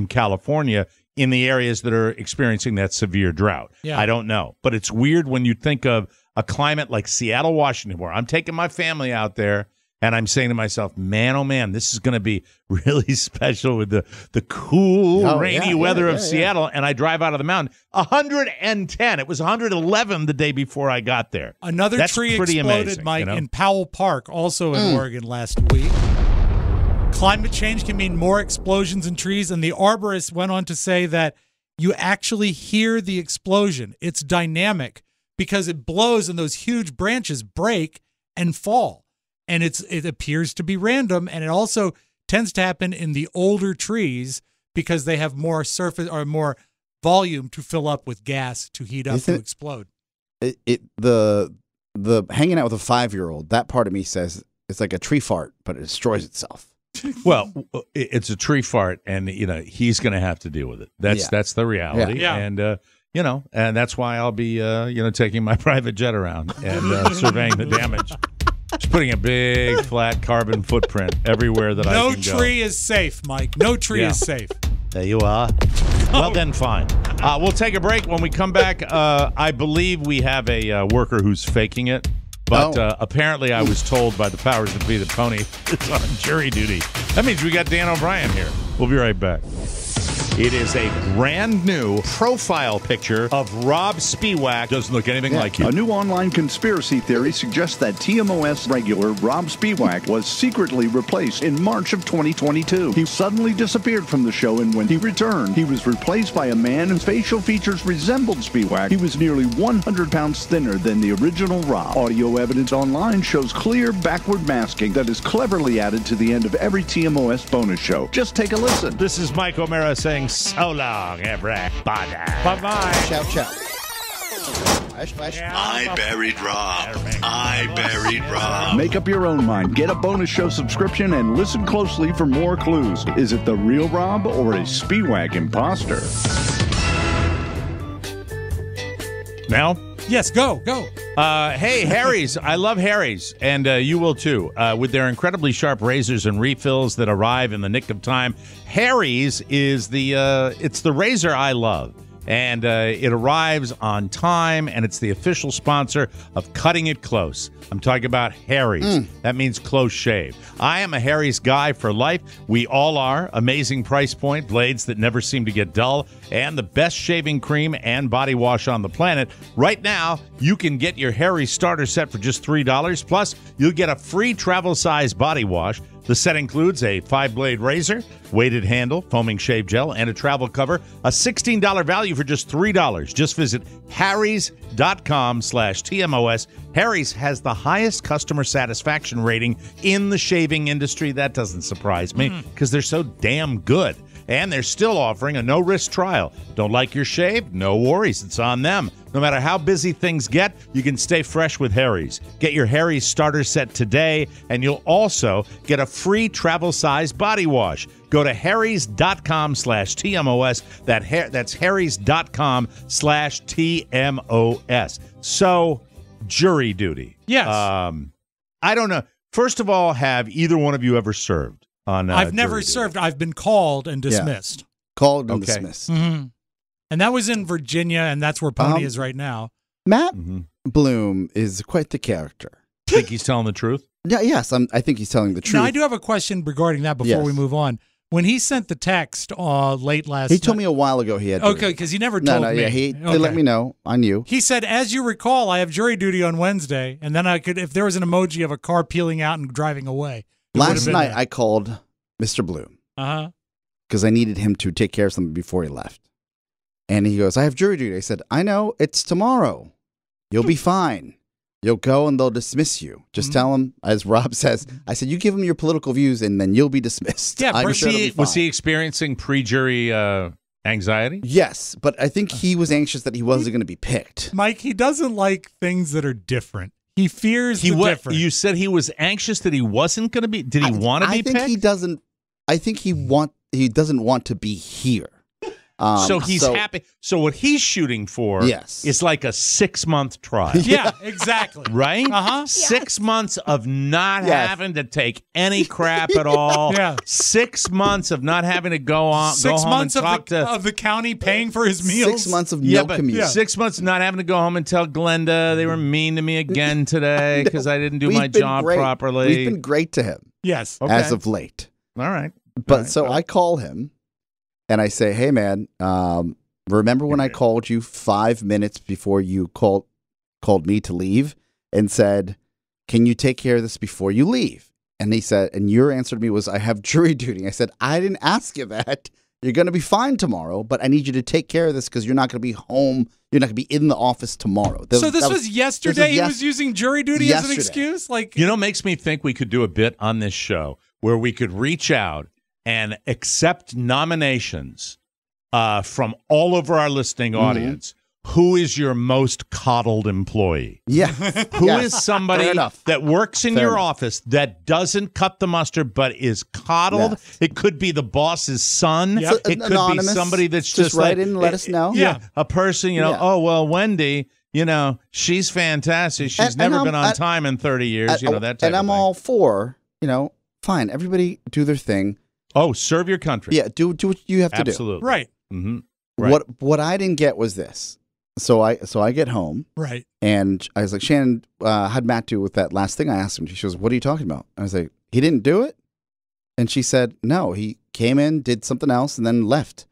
California in the areas that are experiencing that severe drought. Yeah. I don't know. But it's weird when you think of a climate like Seattle, Washington, where I'm taking my family out there and I'm saying to myself, man, oh man, this is going to be really special with the cool, rainy weather of Seattle. And I drive out of the mountain. 110. It was 111 the day before I got there. Another That's tree pretty exploded, amazing, Mike, in Powell Park, also in Oregon last week. Climate change can mean more explosions in trees, and the arborist went on to say that you actually hear the explosion. It's dynamic because it blows and those huge branches break and fall. And it appears to be random, and it also tends to happen in the older trees because they have more surface or more volume to fill up with gas to heat up to explode. The hanging out with a 5-year-old, that part of me says it's like a tree fart, but it destroys itself. Well, it's a tree fart, and he's going to have to deal with it. That's the reality, and and that's why I'll be taking my private jet around and surveying the damage. Just putting a big flat carbon footprint everywhere that I can go. No tree is safe, Mike. No tree is safe. There you are. Well, then fine. We'll take a break. When we come back, I believe we have a worker who's faking it. But apparently I was told by the powers that be that Pony is on jury duty. That means we got Dan O'Brien here. We'll be right back. It is a brand new profile picture of Rob Spiewak. Doesn't look anything like you. A new online conspiracy theory suggests that TMOS regular Rob Spiewak was secretly replaced in March of 2022. He suddenly disappeared from the show, and when he returned, he was replaced by a man whose facial features resembled Spiewak. He was nearly 100 pounds thinner than the original Rob. Audio evidence online shows clear backward masking that is cleverly added to the end of every TMOS bonus show. Just take a listen. This is Mike O'Mara saying so long, everybody. Bye-bye. Ciao, ciao. I buried Rob. I buried Rob. Make up your own mind. Get a bonus show subscription and listen closely for more clues. Is it the real Rob or a Spiewak imposter? Now? Yes, go. Hey, Harry's. I love Harry's, and you will too. With their incredibly sharp razors and refills that arrive in the nick of time, Harry's is it's the razor I love. And it arrives on time, and it's the official sponsor of Cutting It Close. I'm talking about Harry's. That means close shave. I am a Harry's guy for life. We all are. Amazing price point, blades that never seem to get dull, and the best shaving cream and body wash on the planet. Right now, you can get your Harry's starter set for just $3. Plus, you'll get a free travel size body wash. The set includes a 5-blade razor, weighted handle, foaming shave gel, and a travel cover. A $16 value for just $3. Just visit harrys.com/TMOS. Harry's has the highest customer satisfaction rating in the shaving industry. That doesn't surprise me because they're so damn good. And they're still offering a no-risk trial. Don't like your shave? No worries. It's on them. No matter how busy things get, you can stay fresh with Harry's. Get your Harry's starter set today, and you'll also get a free travel-size body wash. Go to harrys.com/TMOS. That's harrys.com/TMOS. So, jury duty. Yes. I don't know. First of all, have either one of you ever served? I've never served. I've been called and dismissed. Called and dismissed. Mm-hmm. And that was in Virginia, and that's where Pony is right now. Matt Bloom is quite the character. Think he's telling the truth? Yeah, yes, I think he's telling the truth. Now, I do have a question regarding that before we move on. When he sent the text late last night. He told me a while ago he had to. Okay, because he never told me. Yeah, they let me know. I knew. He said, as you recall, I have jury duty on Wednesday, and then I could, if there was an emoji of a car peeling out and driving away. Last night, I called Mr. Bloom. Because I needed him to take care of something before he left. And he goes, I have jury duty. I said, I know, it's tomorrow. You'll be fine. You'll go and they'll dismiss you. Just tell them, as Rob says, I said, you give them your political views and then you'll be dismissed. Yeah, I'm sure it'll be fine. Was he experiencing pre-jury anxiety? Yes, but I think he was anxious that he wasn't going to be picked. Mike, he doesn't like things that are different. He fears the different. You said he was anxious that he wasn't going to be. Did he want to be picked? I think he doesn't. I think he doesn't want to be here. So he's happy. So what he's shooting for is like a 6-month trial. Yeah, exactly. Right? Uh-huh. 6 months of not having to take any crap at all. Yeah. 6 months of not having to go on. 6 go months home and talk of the county paying for his meals. 6 months of no commute. 6 months of not having to go home and tell Glenda they were mean to me again today because I didn't do my job properly. We've been great to him. Yes. As of late. All right. But I call him. And I say, hey, man, remember when I called you 5 minutes before you called me to leave and said, can you take care of this before you leave? And he said, and your answer to me was, I have jury duty. I said, I didn't ask you that. You're going to be fine tomorrow, but I need you to take care of this because you're not going to be home. You're not going to be in the office tomorrow. So this was yesterday? He was using jury duty as an excuse? Makes me think we could do a bit on this show where we could reach out and accept nominations from all over our listening audience. Who is your most coddled employee? Yeah. Who is somebody that works in your office that doesn't cut the mustard but is coddled? Yes. It could be the boss's son. Yep. It could be somebody that's just write in and let us know. Yeah. A person, oh, well, Wendy, she's fantastic. She's never been on time in 30 years, that type of thing. And I'm all for, fine, everybody do their thing. Oh, serve your country. Yeah, do what you have to do. Absolutely. Right. Mm-hmm. Right. What I didn't get was this. So I get home. Right. And I was like, Shannon, how'd Matt do with that last thing I asked him? She goes, what are you talking about? I was like, he didn't do it? And she said, no, he came in, did something else, and then left.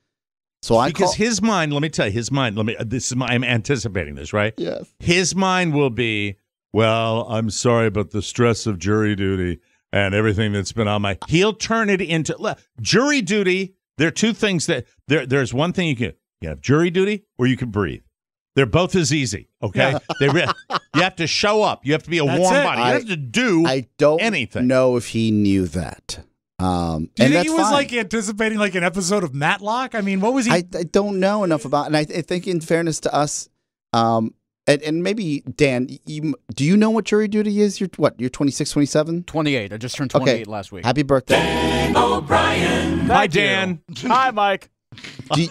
So his mind, let me tell you, I'm anticipating this, right? Yes. His mind will be, well, I'm sorry, but the stress of jury duty and everything that's been on he'll turn it into jury duty. There are two things that there's one thing you have jury duty or you can breathe. They're both as easy. Okay. Yeah. You have to show up. You have to be a warm body. You have to do anything. I don't know if he knew that. Do you think he was anticipating an episode of Matlock? I mean, what was he? I don't know enough about, and I think in fairness to us, and maybe, Dan, do you know what jury duty is? You're 26, 27? 28. I just turned 28 last week. Happy birthday. Dan O'Brien. Hi, Dan. Hi, Mike. Do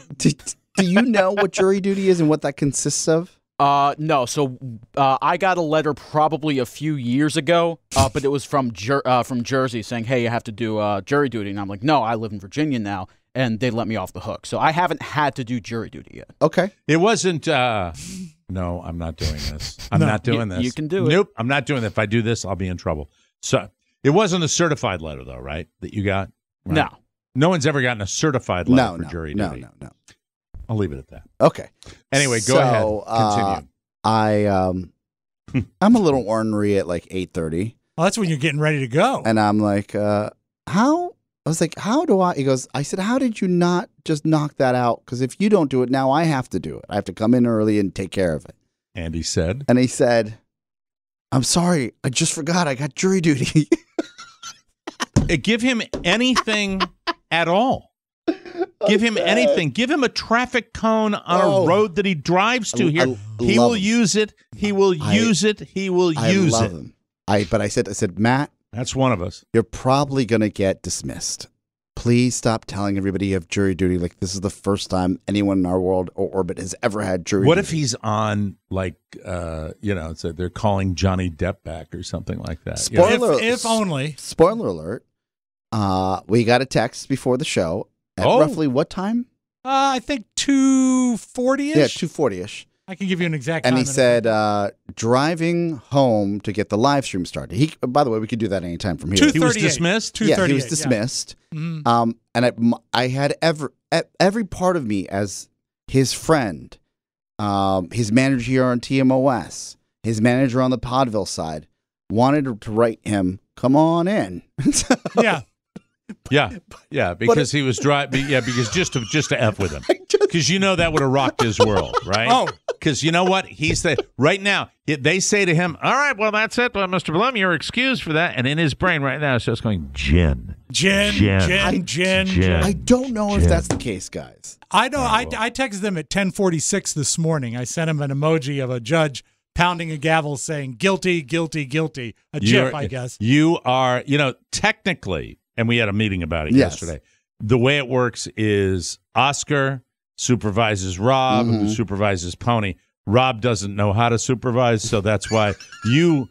you know what jury duty is and what that consists of? No. So I got a letter probably a few years ago, but it was from Jersey saying, hey, you have to do jury duty. And I'm like, no, I live in Virginia now. And they let me off the hook. So I haven't had to do jury duty yet. Okay. It wasn't, no, I'm not doing this. I'm not doing this. You can do it. Nope, I'm not doing it. If I do this, I'll be in trouble. So it wasn't a certified letter, though, right, that you got? Right? No. No one's ever gotten a certified letter for jury duty. No. I'll leave it at that. Okay. Anyway, go ahead. Continue. I'm a little ornery at 8:30. Oh, that's when you're getting ready to go. And I'm like, how? I was like, how do I? He goes, I said, how did you not just knock that out? Because if you don't do it now, I have to do it. I have to come in early and take care of it. And he said? And he said, I'm sorry. I just forgot. I got jury duty. Give him anything at all. Give him anything. Give him a traffic cone on a road that he drives to here. He will use it. He will use it. He will use it. Him. But I said, Matt. That's one of us. You're probably going to get dismissed. Please stop telling everybody you have jury duty. This is the first time anyone in our world or orbit has ever had jury duty. What if he's on, so they're calling Johnny Depp back or something like that? Spoiler, if only. Spoiler alert. We got a text before the show at roughly what time? I think 2:40-ish. Yeah, 2:40-ish. I can give you an exact time. And he said, driving home to get the live stream started. By the way, we could do that anytime from here. He was dismissed? Yeah, he was dismissed. Yeah. Mm-hmm. And I had every part of me as his friend, his manager here on TMOS, his manager on the Podville side, wanted to write him, come on in. Yeah. Yeah, because he was driving. Yeah, because just to F with him. because you know that would have rocked his world, right? Oh. Because you know what? Right now, they say to him, all right, well, that's it. Well, Mr. Blum, you're excused for that. And in his brain right now, it's just going, Jen. I don't know if that's the case, guys. I know. I texted them at 10:46 this morning. I sent him an emoji of a judge pounding a gavel saying, guilty, guilty, guilty. A GIF, I guess. You are, technically, and we had a meeting about it yesterday, the way it works is Oscar supervises Rob, who supervises Pony. Rob doesn't know how to supervise, so that's why you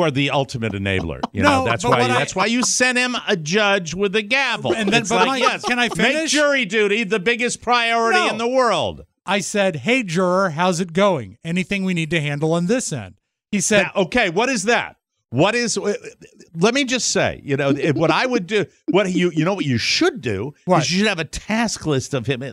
are the ultimate enabler. That's why you sent him a judge with a gavel. And then, can I finish? Make jury duty the biggest priority in the world. I said, hey, juror, how's it going? Anything we need to handle on this end? He said, okay, what is that? Let me just say, what I would do, what you should do is you should have a task list of him.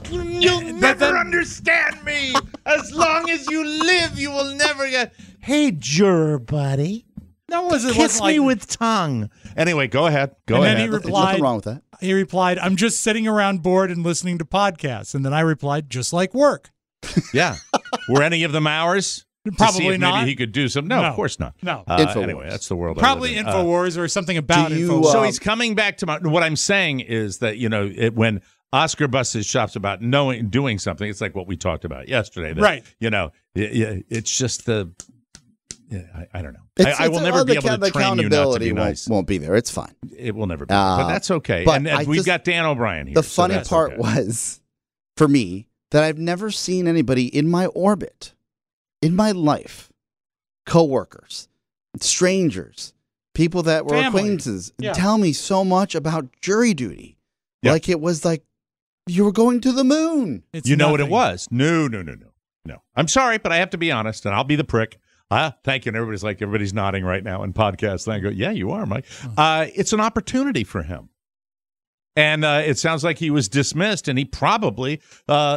You'll never understand me. As long as you live, you will never get, hey, juror buddy. Kiss me with tongue. Anyway, go ahead. Go ahead. Then he replied, There's nothing wrong with that. He replied, I'm just sitting around bored and listening to podcasts. And then I replied, just like work. Yeah. Were any of them ours? Probably not. Maybe he could do some. No, of course not. No. Anyway, that's the world. Probably InfoWars or something about InfoWars. So he's coming back to what I'm saying is that, when Oscar busts his chops about doing something, it's like what we talked about yesterday. That, right. It's just I don't know. I will never be able to train you not to be nice. Won't be there. It's fine. It will never be there, but that's okay. And we've got Dan O'Brien here. The funny part was, for me, that I've never seen anybody in my orbit, in my life, coworkers, strangers, people that were acquaintances, tell me so much about jury duty. Yep. Like it was like you were going to the moon. You know what it was? No. I'm sorry, but I have to be honest, and I'll be the prick. Thank you. And everybody's nodding right now in podcasts. And I go, yeah, you are, Mike. It's an opportunity for him. And it sounds like he was dismissed, and he probably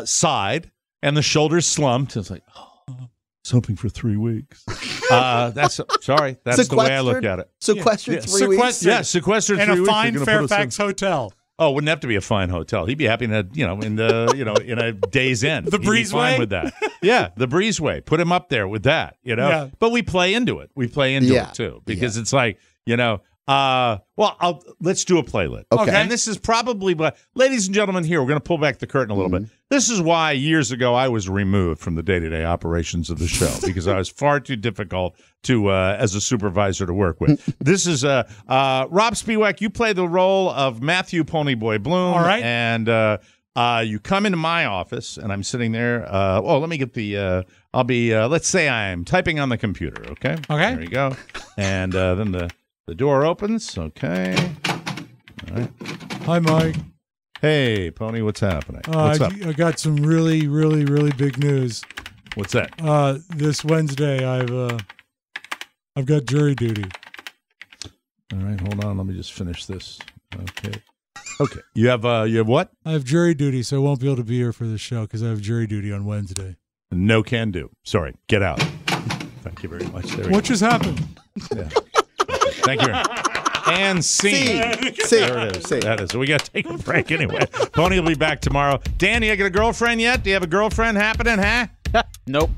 sighed, and the shoulders slumped. It's like, it's hoping for 3 weeks. That's the way I look at it. Sequestered 3 weeks? Yeah, sequestered 3 weeks. In a fine Fairfax hotel. Oh, wouldn't have to be a fine hotel. He'd be happy in a day's end. The Breezeway? He'd be fine with that. Yeah, the Breezeway. Put him up there with that, Yeah. But we play into it. We play into it too, because it's like, let's do a playlist. Okay. And this is probably what, ladies and gentlemen, here, we're going to pull back the curtain a little bit. This is why years ago I was removed from the day-to-day operations of the show, because I was far too difficult to, as a supervisor, to work with. This is Rob Spiewak. You play the role of Matthew Ponyboy Bloom. All right. And you come into my office, and I'm sitting there. Let me get the, let's say I'm typing on the computer, okay? Okay. There you go. And then the door opens, okay. All right. Hi, Mike. Hey, Pony, what's happening? What's up? I got some really, really, really big news. What's that? This Wednesday, I've got jury duty. All right, hold on. Let me just finish this. Okay. You have what? I have jury duty, so I won't be able to be here for the show because I have jury duty on Wednesday. No can do. Sorry. Get out. Thank you very much. What just happened? Yeah. Thank you. And scene. There it is. That is. So we got to take a break anyway. Pony will be back tomorrow. Dan, you got a girlfriend yet? Do you have a girlfriend happening, huh? Nope.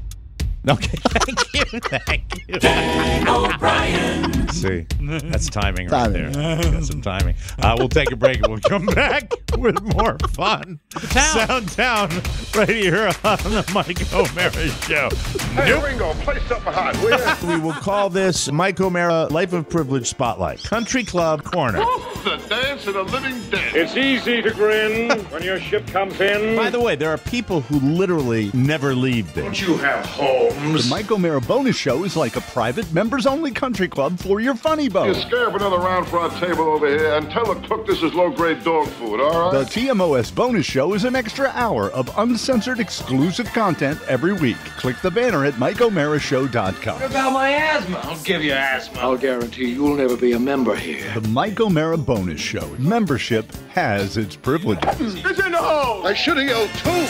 Okay. Thank you. Dan O'Brien. See, that's timing right there. Got some timing. We'll take a break and we'll come back with more fun. Sound Town right here on the Mike O'Mara Show. Hey, Ringo, play something hot, will you? We will call this Mike O'Mara Life of Privilege Spotlight. Country Club Corner. The dance of the living dead. It's easy to grin when your ship comes in. By the way, there are people who literally never leave this. Don't you have Holmes? The Mike O'Mara Bonus Show is like a private, members-only country club for your funny bone. You scare up another round for our table over here and tell the cook this is low-grade dog food, all right? The TMOS Bonus Show is an extra hour of uncensored, exclusive content every week. Click the banner at MikeO'MaraShow.com. What about my asthma? I'll give you asthma. I'll guarantee you'll never be a member here. The Mike O'Mara Bonus Show. Membership has its privileges. It's in the hole! I should have yelled too!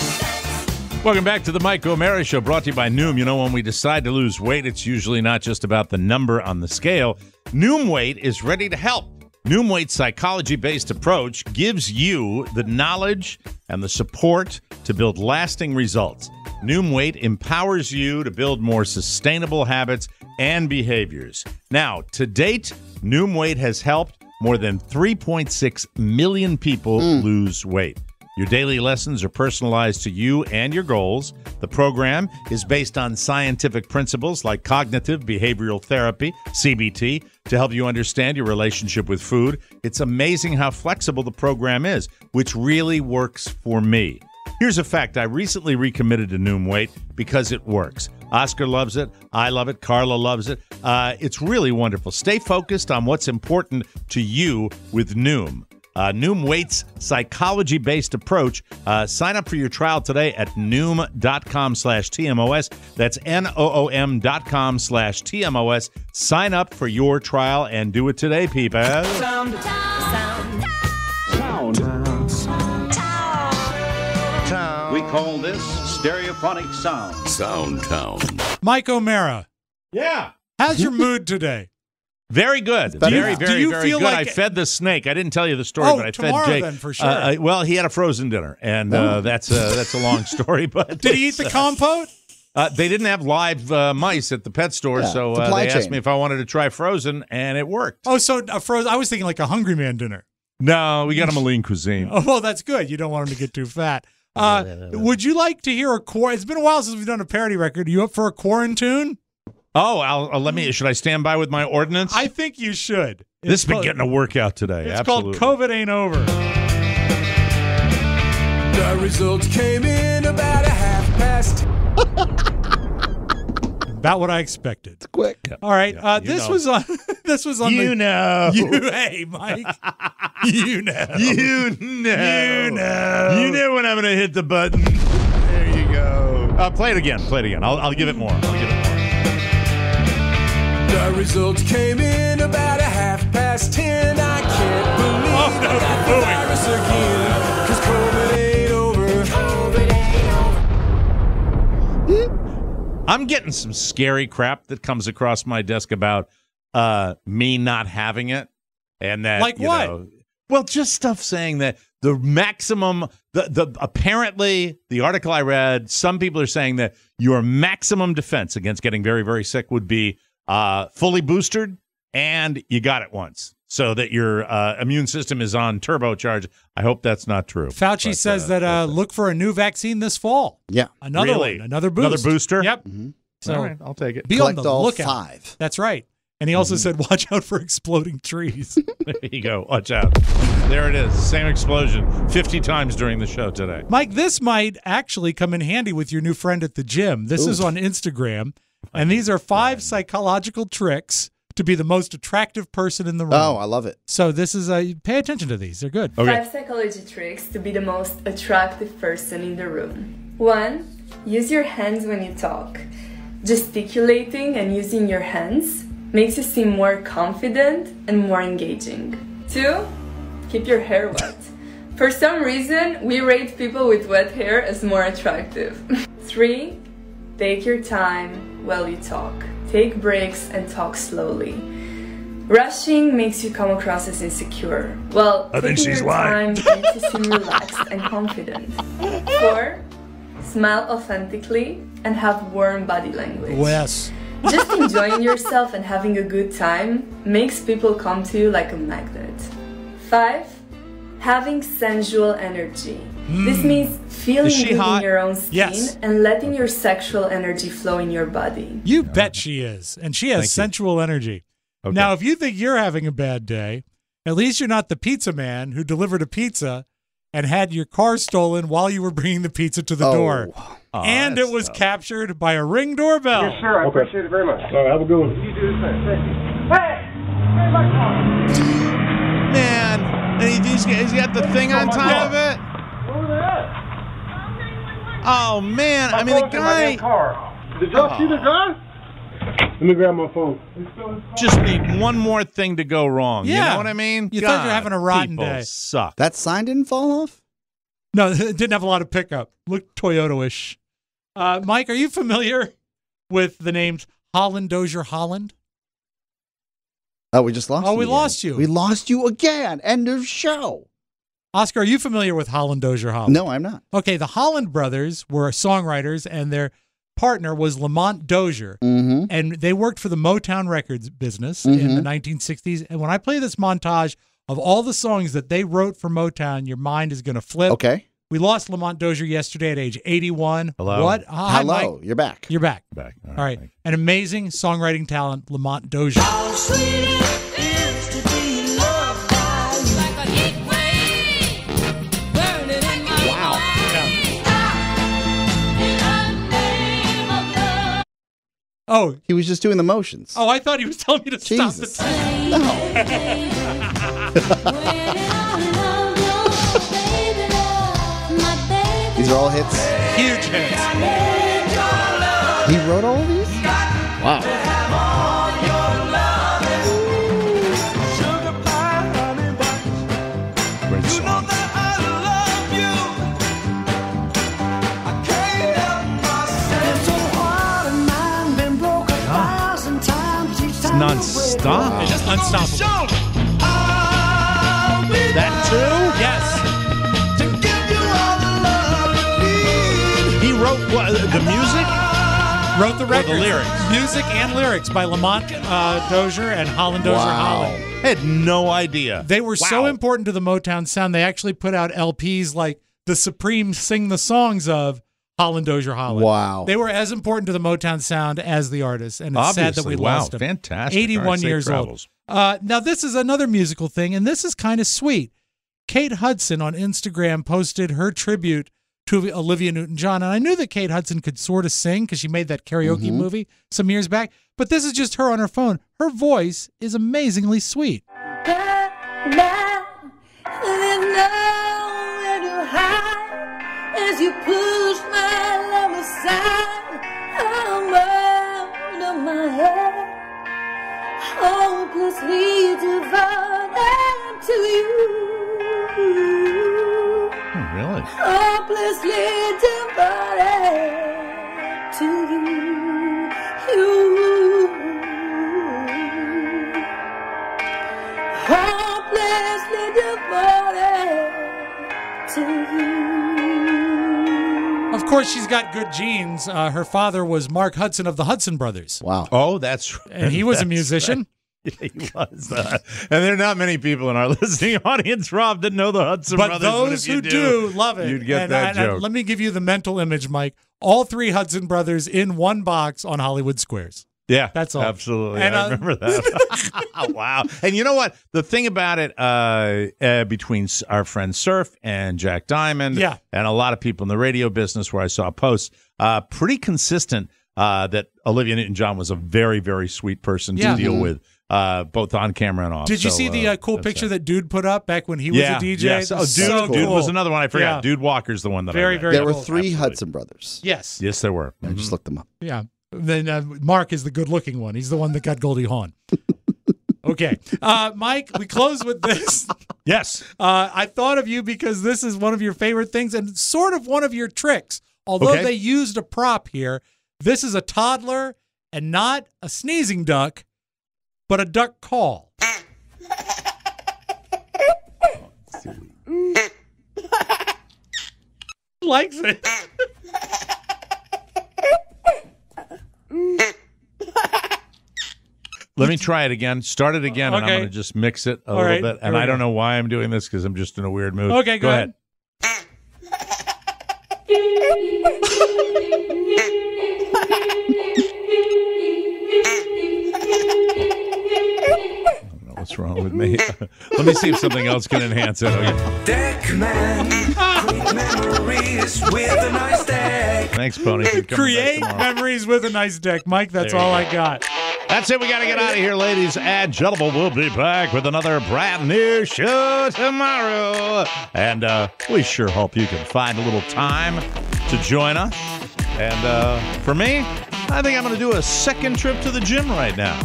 Welcome back to the Mike O'Mara Show, brought to you by Noom. You know, when we decide to lose weight, it's usually not just about the number on the scale. Noom Weight is ready to help. Noom Weight's psychology-based approach gives you the knowledge and the support to build lasting results. Noom Weight empowers you to build more sustainable habits and behaviors. Now, to date, Noom Weight has helped more than 3.6 million people lose weight. Your daily lessons are personalized to you and your goals. The program is based on scientific principles like cognitive behavioral therapy, CBT, to help you understand your relationship with food. It's amazing how flexible the program is, which really works for me. Here's a fact. I recently recommitted to Noom Weight because it works. Oscar loves it. I love it. Carla loves it. It's really wonderful. Stay focused on what's important to you with Noom. Noom Weight's psychology-based approach. Sign up for your trial today at Noom.com/TMOS. That's NOOM.com/TMOS. Sign up for your trial and do it today, people. Sound. We call this stereophonic sound. Soundtown. Mike O'Mara. Yeah. How's your mood today? Very good. Very feel good. like I fed the snake. I didn't tell you the story, but I fed Jake. Then, for sure. Well, he had a frozen dinner, and that's a long story. But did he eat the compote? They didn't have live mice at the pet store, so they asked me if I wanted to try frozen, and it worked. Oh, so frozen. I was thinking like a Hungry Man dinner. No, we got him a lean cuisine. Oh, well, that's good. You don't want him to get too fat. Would you like to hear a It's been a while since we've done a parody record. Are you up for a quarantine? Oh, should I stand by with my ordinance? I think you should. This has been getting a workout today. It's Absolutely. called COVID Ain't Over. The results came in about 1/2 past. About what I expected. It's quick. Yeah. All right. This was on. Hey, Mike. You know when I'm going to hit the button. There you go. Play it again. I'll give it more. The results came in about 1/2 past 10. I can't believe I got the virus again. 'Cause COVID ain't over. I'm getting some scary crap that comes across my desk about me not having it, and that like what? Well, just stuff saying that the maximum, apparently the article I read, some people are saying that your maximum defense against getting very, very sick would be fully boosted, and you got it once, so that your immune system is on turbocharge. I hope that's not true. Fauci says that look for a new vaccine this fall. Yeah. Another one. Another boost. Another booster? Yep. Mm-hmm. So all right, I'll take it. Be Collect on the all lookout. 5. That's right. And he also said, watch out for exploding trees. There you go. Watch out. There it is. Same explosion 50 times during the show today. Mike, this might actually come in handy with your new friend at the gym. This is on Instagram. And these are 5 psychological tricks to be the most attractive person in the room. Oh, I love it. So this is pay attention to these. They're good. Okay. 5 psychology tricks to be the most attractive person in the room. 1. Use your hands when you talk. Gesticulating and using your hands makes you seem more confident and more engaging. 2. Keep your hair wet. For some reason, we rate people with wet hair as more attractive. 3. Take your time while you talk. Take breaks and talk slowly. Rushing makes you come across as insecure. Well, taking your time makes you seem relaxed and confident. 4. Smile authentically and have warm body language. Yes. Just enjoying yourself and having a good time makes people come to you like a magnet. 5. Having sensual energy. This means feeling good in your own skin and letting your sexual energy flow in your body. You bet she is. And she has sensual energy. Okay. Now, if you think you're having a bad day, at least you're not the pizza man who delivered a pizza and had your car stolen while you were bringing the pizza to the door. Oh, and it was captured by a Ring doorbell. Yes, sir. I appreciate it very much. All right, have a good one. You do the same. Thank you. Hey! Hey, my car! Man, and he's got the thing on top of it. Where were they at? Oh, man. I mean, the guy... Did y'all see the guy? Let me grab my phone. Just need one more thing to go wrong. Yeah. You know what I mean? You thought you're having a rotten people day. Suck. That sign didn't fall off? No, it didn't have a lot of pickup. Looked Toyota-ish. Mike, are you familiar with the names Holland Dozier Holland? Oh, we just lost you. Oh, we again. lost you. We lost you again. End of show. Oscar, are you familiar with Holland Dozier Holland? No, I'm not. Okay, the Holland brothers were songwriters, and their partner was Lamont Dozier. Mm-hmm. And they worked for the Motown Records business in the 1960s. And when I play this montage of all the songs that they wrote for Motown, your mind is going to flip. Okay. We lost Lamont Dozier yesterday at age 81. Hello. What? Hi, Hello. Mike. You're back. You're back. Back. All right. An amazing songwriting talent, Lamont Dozier. Oh, he was just doing the motions. Oh, I thought he was telling me to stop the Jesus. time. These are all hits. Huge hits. He wrote all of these? Wow. Great song. It's non-stop. It's unstoppable. That too? Yes. He wrote what, the music? Wrote the record. the lyrics? Music and lyrics by Lamont Dozier and Holland Dozier Holland. I had no idea. They were so important to the Motown sound, they actually put out LPs like the Supremes sing the songs of Holland Dozier Holland. Wow. They were as important to the Motown sound as the artists, and it's sad that we lost them. Fantastic. 81 All right, safe years travels. old. Now, this is another musical thing, and this is kind of sweet. Kate Hudson on Instagram posted her tribute to Olivia Newton-John, and I knew that Kate Hudson could sort of sing because she made that karaoke movie some years back, but this is just her on her phone. Her voice is amazingly sweet. As you push my love aside, I'm out of my head, hopelessly devoted to you. Oh, really? Hopelessly devoted to you. Hopelessly devoted to you. Of course, she's got good genes. Her father was Mark Hudson of the Hudson Brothers. Wow. Oh, that's right. And he was a That's musician. right. He was. And there are not many people in our listening audience, Rob, that know the Hudson But Brothers. those if you who do love it. You'd get And that joke. let me give you the mental image, Mike. All three Hudson Brothers in one box on Hollywood Squares. Yeah, That's all. Absolutely. And, I remember that. Wow. And you know what? The thing about it, between our friend Surf and Jack Diamond, Yeah. and a lot of people in the radio business where I saw posts, pretty consistent that Olivia Newton-John was a very, very sweet person Yeah. to deal with, both on camera and off. Did you So, see the cool that's picture it. that Dude put up back when he was a DJ? Yes. Oh, Dude, So Dude cool. was another one I forgot. Yeah. Dude Walker's the one that Very, I read. very There were cool. three Hudson brothers. Yes. Yes, there were. I just looked them up. Yeah. Then Mark is the good-looking one. He's the one that got Goldie Hawn. Okay. Mike, we close with this. Yes. I thought of you because this is one of your favorite things and sort of one of your tricks. Although Okay. they used a prop here, this is a toddler and not a sneezing duck, but a duck call. Likes it. Let me try it again. Start it again, and I'm Okay. going to just mix it a All little right, bit. And here we I don't go. know why I'm doing this because I'm just in a weird mood. Okay, go ahead. What's wrong with me? Let me see if something else can enhance it. Okay. Deckman, create memories with a nice deck. Thanks, Pony. Keep coming back Create tomorrow. memories with a nice deck. Mike, that's There you all go. I got. That's it. We got to get out of here, ladies and gentlemen. We'll be back with another brand new show tomorrow. And we sure hope you can find a little time to join us. And for me, I think I'm going to do a second trip to the gym right now.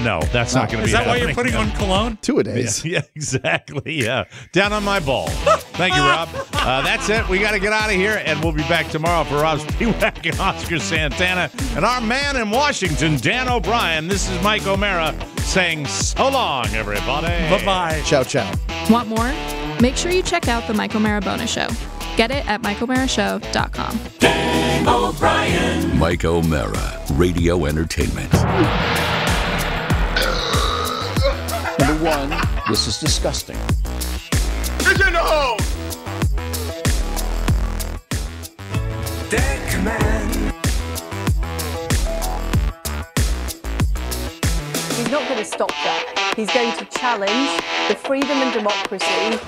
No, that's not going to be Is that why you're happening. putting on cologne? 2-a-days. Yeah, exactly. Yeah. Down on my ball. Thank you, Rob. That's it. We got to get out of here, and we'll be back tomorrow for Rob Spiewak and Oscar Santana and our man in Washington, Dan O'Brien. This is Mike O'Mara saying so long, everybody. Bye-bye. Ciao, ciao. Want more? Make sure you check out the Michael Mara Bonus Show. Get it at michaelmarashow.com. Dan O'Brien. Mike O'Mara, Radio Entertainment. Number one, this is disgusting. Get in the hole! Dead command. He's not going to stop that. He's going to challenge the freedom and democracy.